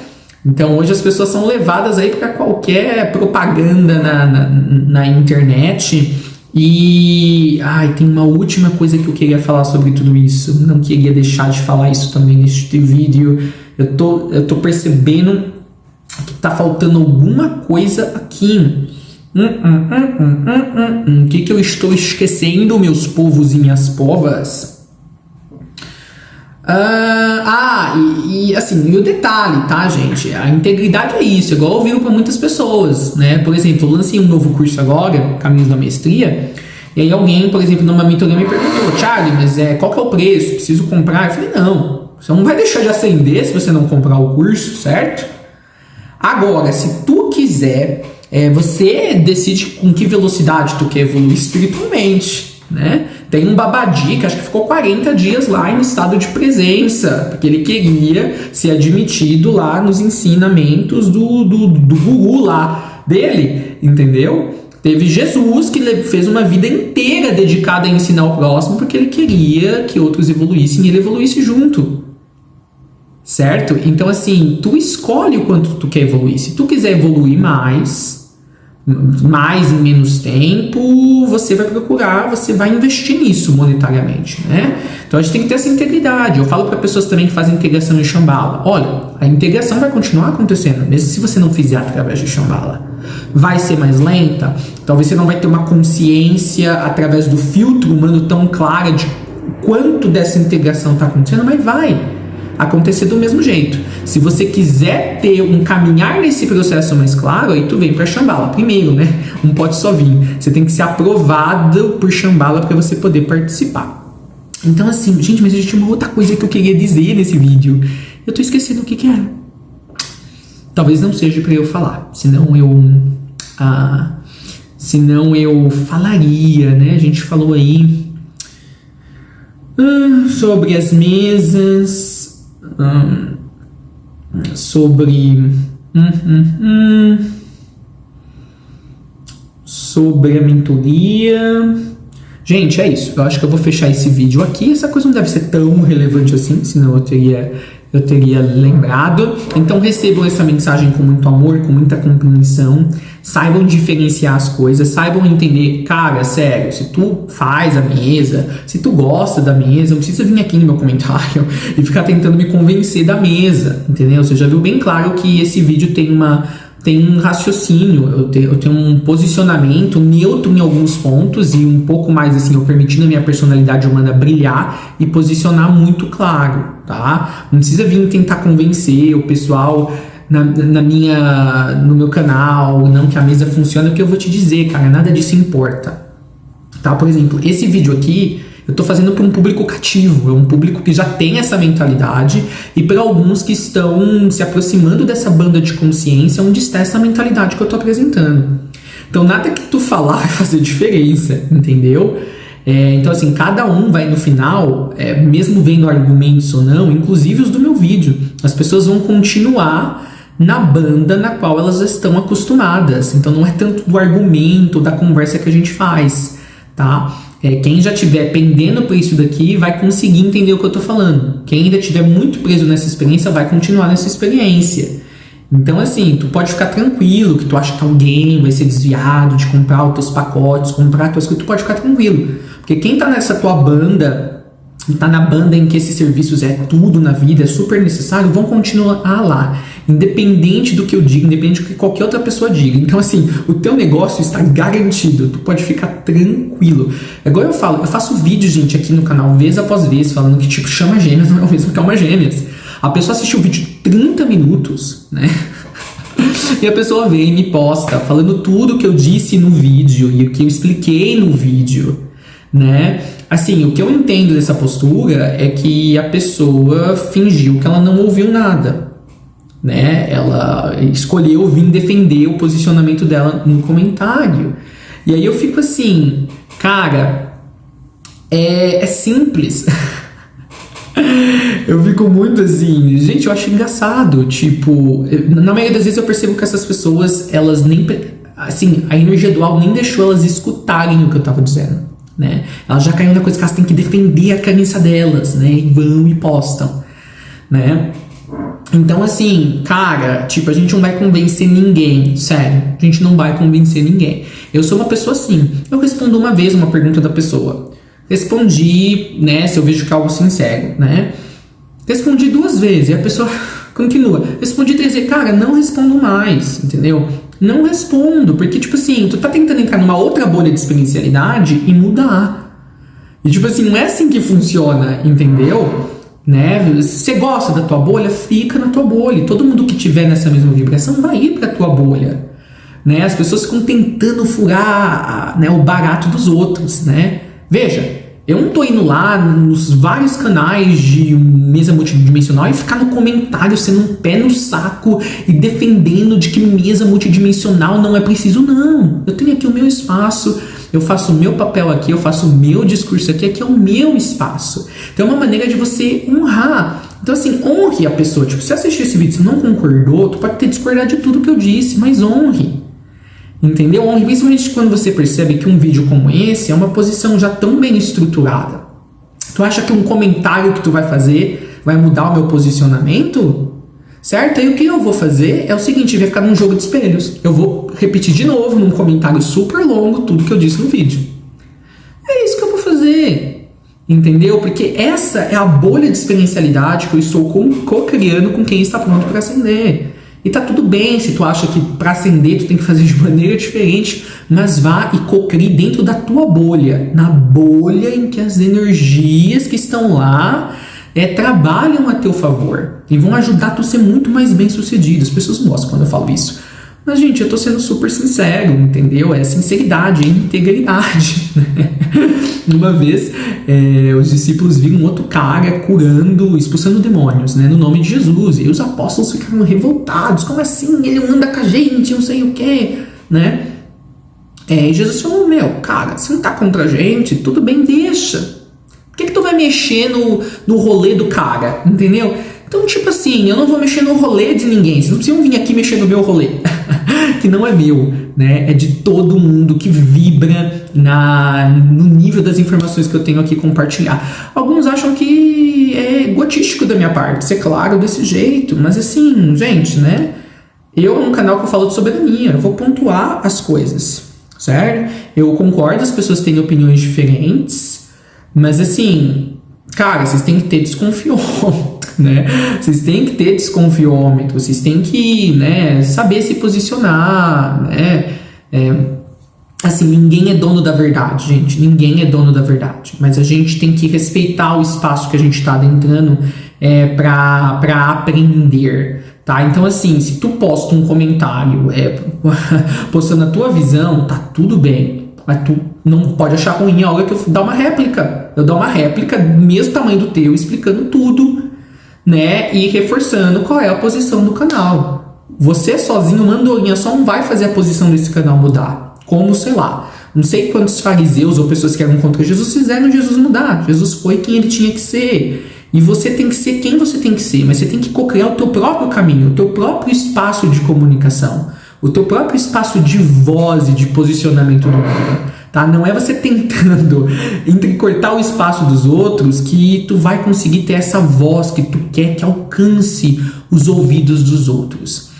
Então hoje as pessoas são levadas aí para qualquer propaganda na internet. E tem uma última coisa que eu queria falar sobre tudo isso. Não queria deixar de falar isso também neste vídeo. Eu tô percebendo que tá faltando alguma coisa aqui. O que eu estou esquecendo, meus povos e minhas povas? E o detalhe, tá, gente? A integridade é isso, igual eu vivo para muitas pessoas, né? Por exemplo, eu lancei um novo curso agora, Caminhos da Mestria, e aí alguém, por exemplo, numa mentoria me perguntou: Charlie, mas qual que é o preço? Preciso comprar? Eu falei: não, você não vai deixar de ascender se você não comprar o curso, certo? Agora, se tu quiser, você decide com que velocidade tu quer evoluir espiritualmente, né? Tem um babadi que acho que ficou 40 dias lá em estado de presença, porque ele queria ser admitido lá nos ensinamentos do guru lá dele, entendeu? Teve Jesus que fez uma vida inteira dedicada a ensinar o próximo porque ele queria que outros evoluíssem e ele evoluísse junto. Certo? Então, assim, tu escolhe o quanto tu quer evoluir. Se tu quiser evoluir mais em menos tempo, você vai procurar, você vai investir nisso monetariamente, né? Então, a gente tem que ter essa integridade. Eu falo para pessoas também que fazem integração em Shambhala. Olha, a integração vai continuar acontecendo, mesmo se você não fizer através de Shambhala. Vai ser mais lenta? Talvez você não vai ter uma consciência através do filtro humano tão clara de quanto dessa integração está acontecendo, mas vai acontecer do mesmo jeito. Se você quiser ter um caminhar nesse processo mais claro, aí tu vem para Shambhala primeiro, né? Não pode só vir. Você tem que ser aprovado por Shambhala para você poder participar. Então, assim, gente, mas existe uma outra coisa que eu queria dizer nesse vídeo. Eu tô esquecendo o que era. Talvez não seja para eu falar, senão eu falaria, né? A gente falou aí sobre as mesas, sobre a mentoria. Gente, é isso. Eu acho que eu vou fechar esse vídeo aqui. Essa coisa não deve ser tão relevante assim, senão eu teria lembrado. Então recebam essa mensagem com muito amor, com muita compreensão. Saibam diferenciar as coisas, saibam entender, cara, sério, se tu faz a mesa, se tu gosta da mesa, não precisa vir aqui no meu comentário e ficar tentando me convencer da mesa, entendeu? Você já viu bem claro que esse vídeo tem um raciocínio, eu tenho um posicionamento neutro em alguns pontos e um pouco mais assim, eu permitindo a minha personalidade humana brilhar e posicionar muito claro, tá? Não precisa vir tentar convencer o pessoal no meu canal, não que a mesa funciona, porque eu vou te dizer, cara, nada disso importa, tá? Por exemplo, esse vídeo aqui eu tô fazendo para um público cativo, é um público que já tem essa mentalidade e para alguns que estão se aproximando dessa banda de consciência onde está essa mentalidade que eu tô apresentando. Então nada que tu falar vai fazer diferença, entendeu? Então assim, cada um vai no final, mesmo vendo argumentos ou não, inclusive os do meu vídeo, as pessoas vão continuar na banda na qual elas estão acostumadas. Então não é tanto do argumento, da conversa que a gente faz, tá? Quem já estiver pendendo por isso daqui vai conseguir entender o que eu tô falando. Quem ainda estiver muito preso nessa experiência vai continuar nessa experiência. Então assim, tu pode ficar tranquilo que tu acha que alguém vai ser desviado de comprar os teus pacotes, comprar as tuas coisas, tu pode ficar tranquilo. Porque quem tá nessa tua banda, tá na banda em que esses serviços é tudo na vida, é super necessário, vão continuar lá. Independente do que eu diga, independente do que qualquer outra pessoa diga. Então assim, o teu negócio está garantido, tu pode ficar tranquilo. Agora eu faço vídeos, gente, aqui no canal, vez após vez, falando que tipo, chama gêmeas não é o mesmo que alma gêmeas. A pessoa assistiu o vídeo de 30 minutos, né? E a pessoa vem e me posta, falando tudo que eu disse no vídeo e o que eu expliquei no vídeo, né? Assim, o que eu entendo dessa postura é que a pessoa fingiu que ela não ouviu nada, né? Ela escolheu vir defender o posicionamento dela no comentário. E aí eu fico assim, cara, é simples. Eu fico muito assim, gente, eu acho engraçado, tipo, na maioria das vezes eu percebo que essas pessoas, elas nem, assim, a energia dual nem deixou elas escutarem o que eu tava dizendo, né? Elas já caíram na coisa que elas têm que defender a crença delas, né? E vão e postam, né? Então assim, cara, tipo, a gente não vai convencer ninguém, sério, a gente não vai convencer ninguém. Eu sou uma pessoa assim, eu respondo uma vez uma pergunta da pessoa, respondi, né, se eu vejo que é algo sincero, né? Respondi 2 vezes e a pessoa continua. Respondi 3 vezes, cara, não respondo mais, entendeu? Não respondo, porque tipo assim, tu tá tentando entrar numa outra bolha de experiencialidade e mudar. E tipo assim, não é assim que funciona, entendeu? Né? Se você gosta da tua bolha, fica na tua bolha. E todo mundo que tiver nessa mesma vibração vai ir pra tua bolha, né? As pessoas ficam tentando furar, né, o barato dos outros, né? Veja, eu não tô indo lá nos vários canais de mesa multidimensional e ficar no comentário sendo um pé no saco e defendendo de que mesa multidimensional não é preciso, não. Eu tenho aqui o meu espaço, eu faço o meu papel aqui, eu faço o meu discurso aqui é o meu espaço. Então é uma maneira de você honrar. Então assim, honre a pessoa. Tipo, se você assistiu esse vídeo e não concordou, tu pode ter discordado de tudo que eu disse, mas honre. Entendeu? Honre, principalmente quando você percebe que um vídeo como esse é uma posição já tão bem estruturada. Tu acha que um comentário que tu vai fazer vai mudar o meu posicionamento? Certo? Aí o que eu vou fazer é o seguinte, vai ficar num jogo de espelhos. Eu vou repetir de novo num comentário super longo tudo que eu disse no vídeo. É isso que eu vou fazer. Entendeu? Porque essa é a bolha de experiencialidade que eu estou co-criando com quem está pronto para ascender. E tá tudo bem se tu acha que para ascender tu tem que fazer de maneira diferente, mas vá e co-crie dentro da tua bolha. Na bolha em que as energias que estão lá trabalham a teu favor e vão ajudar tu a ser muito mais bem sucedido. As pessoas gostam quando eu falo isso. Mas, gente, eu tô sendo super sincero, entendeu? É sinceridade, é integridade. Uma vez, os discípulos viram um outro cara curando, expulsando demônios, né? No nome de Jesus. E os apóstolos ficaram revoltados. Como assim? Ele anda com a gente, não sei o quê, né? E Jesus falou, cara, você não tá contra a gente? Tudo bem, deixa. Por que tu vai mexer no rolê do cara, entendeu? Então, tipo assim, eu não vou mexer no rolê de ninguém. Vocês não precisam vir aqui mexer no meu rolê, que não é meu, né? É de todo mundo que vibra no nível das informações que eu tenho aqui compartilhar. Alguns acham que é egotístico da minha parte ser claro desse jeito, mas assim, gente, né? Eu, é um canal que eu falo de soberania, eu vou pontuar as coisas, certo? Eu concordo, as pessoas têm opiniões diferentes, mas assim, cara, vocês têm que ter desconfiômetro, né? Vocês têm que ter desconfiômetro, vocês têm que, né, saber se posicionar, né? Assim, ninguém é dono da verdade, gente. Ninguém é dono da verdade. Mas a gente tem que respeitar o espaço que a gente está adentrando para aprender, tá? Então, assim, se tu posta um comentário postando a tua visão, tá tudo bem. Mas tu não pode achar ruim a hora que eu dar uma réplica. Eu dou uma réplica do mesmo tamanho do teu, explicando tudo, né? E reforçando qual é a posição do canal. Você sozinho, uma andorinha só, não vai fazer a posição desse canal mudar. Como, sei lá, não sei quantos fariseus ou pessoas que eram contra Jesus fizeram Jesus mudar. Jesus foi quem ele tinha que ser. E você tem que ser quem você tem que ser. Mas você tem que co-criar o teu próprio caminho, o teu próprio espaço de comunicação, o teu próprio espaço de voz e de posicionamento no mundo, tá? Não é você tentando entrecortar o espaço dos outros que tu vai conseguir ter essa voz que tu quer que alcance os ouvidos dos outros.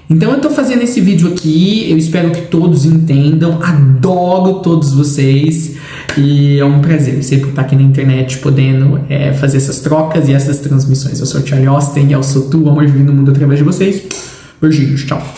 Então eu tô fazendo esse vídeo aqui, eu espero que todos entendam, adoro todos vocês e é um prazer sempre estar aqui na internet podendo fazer essas trocas e essas transmissões. Eu sou o Charlie Austin e eu sou tu, o amor divino no mundo através de vocês. Beijinhos, tchau.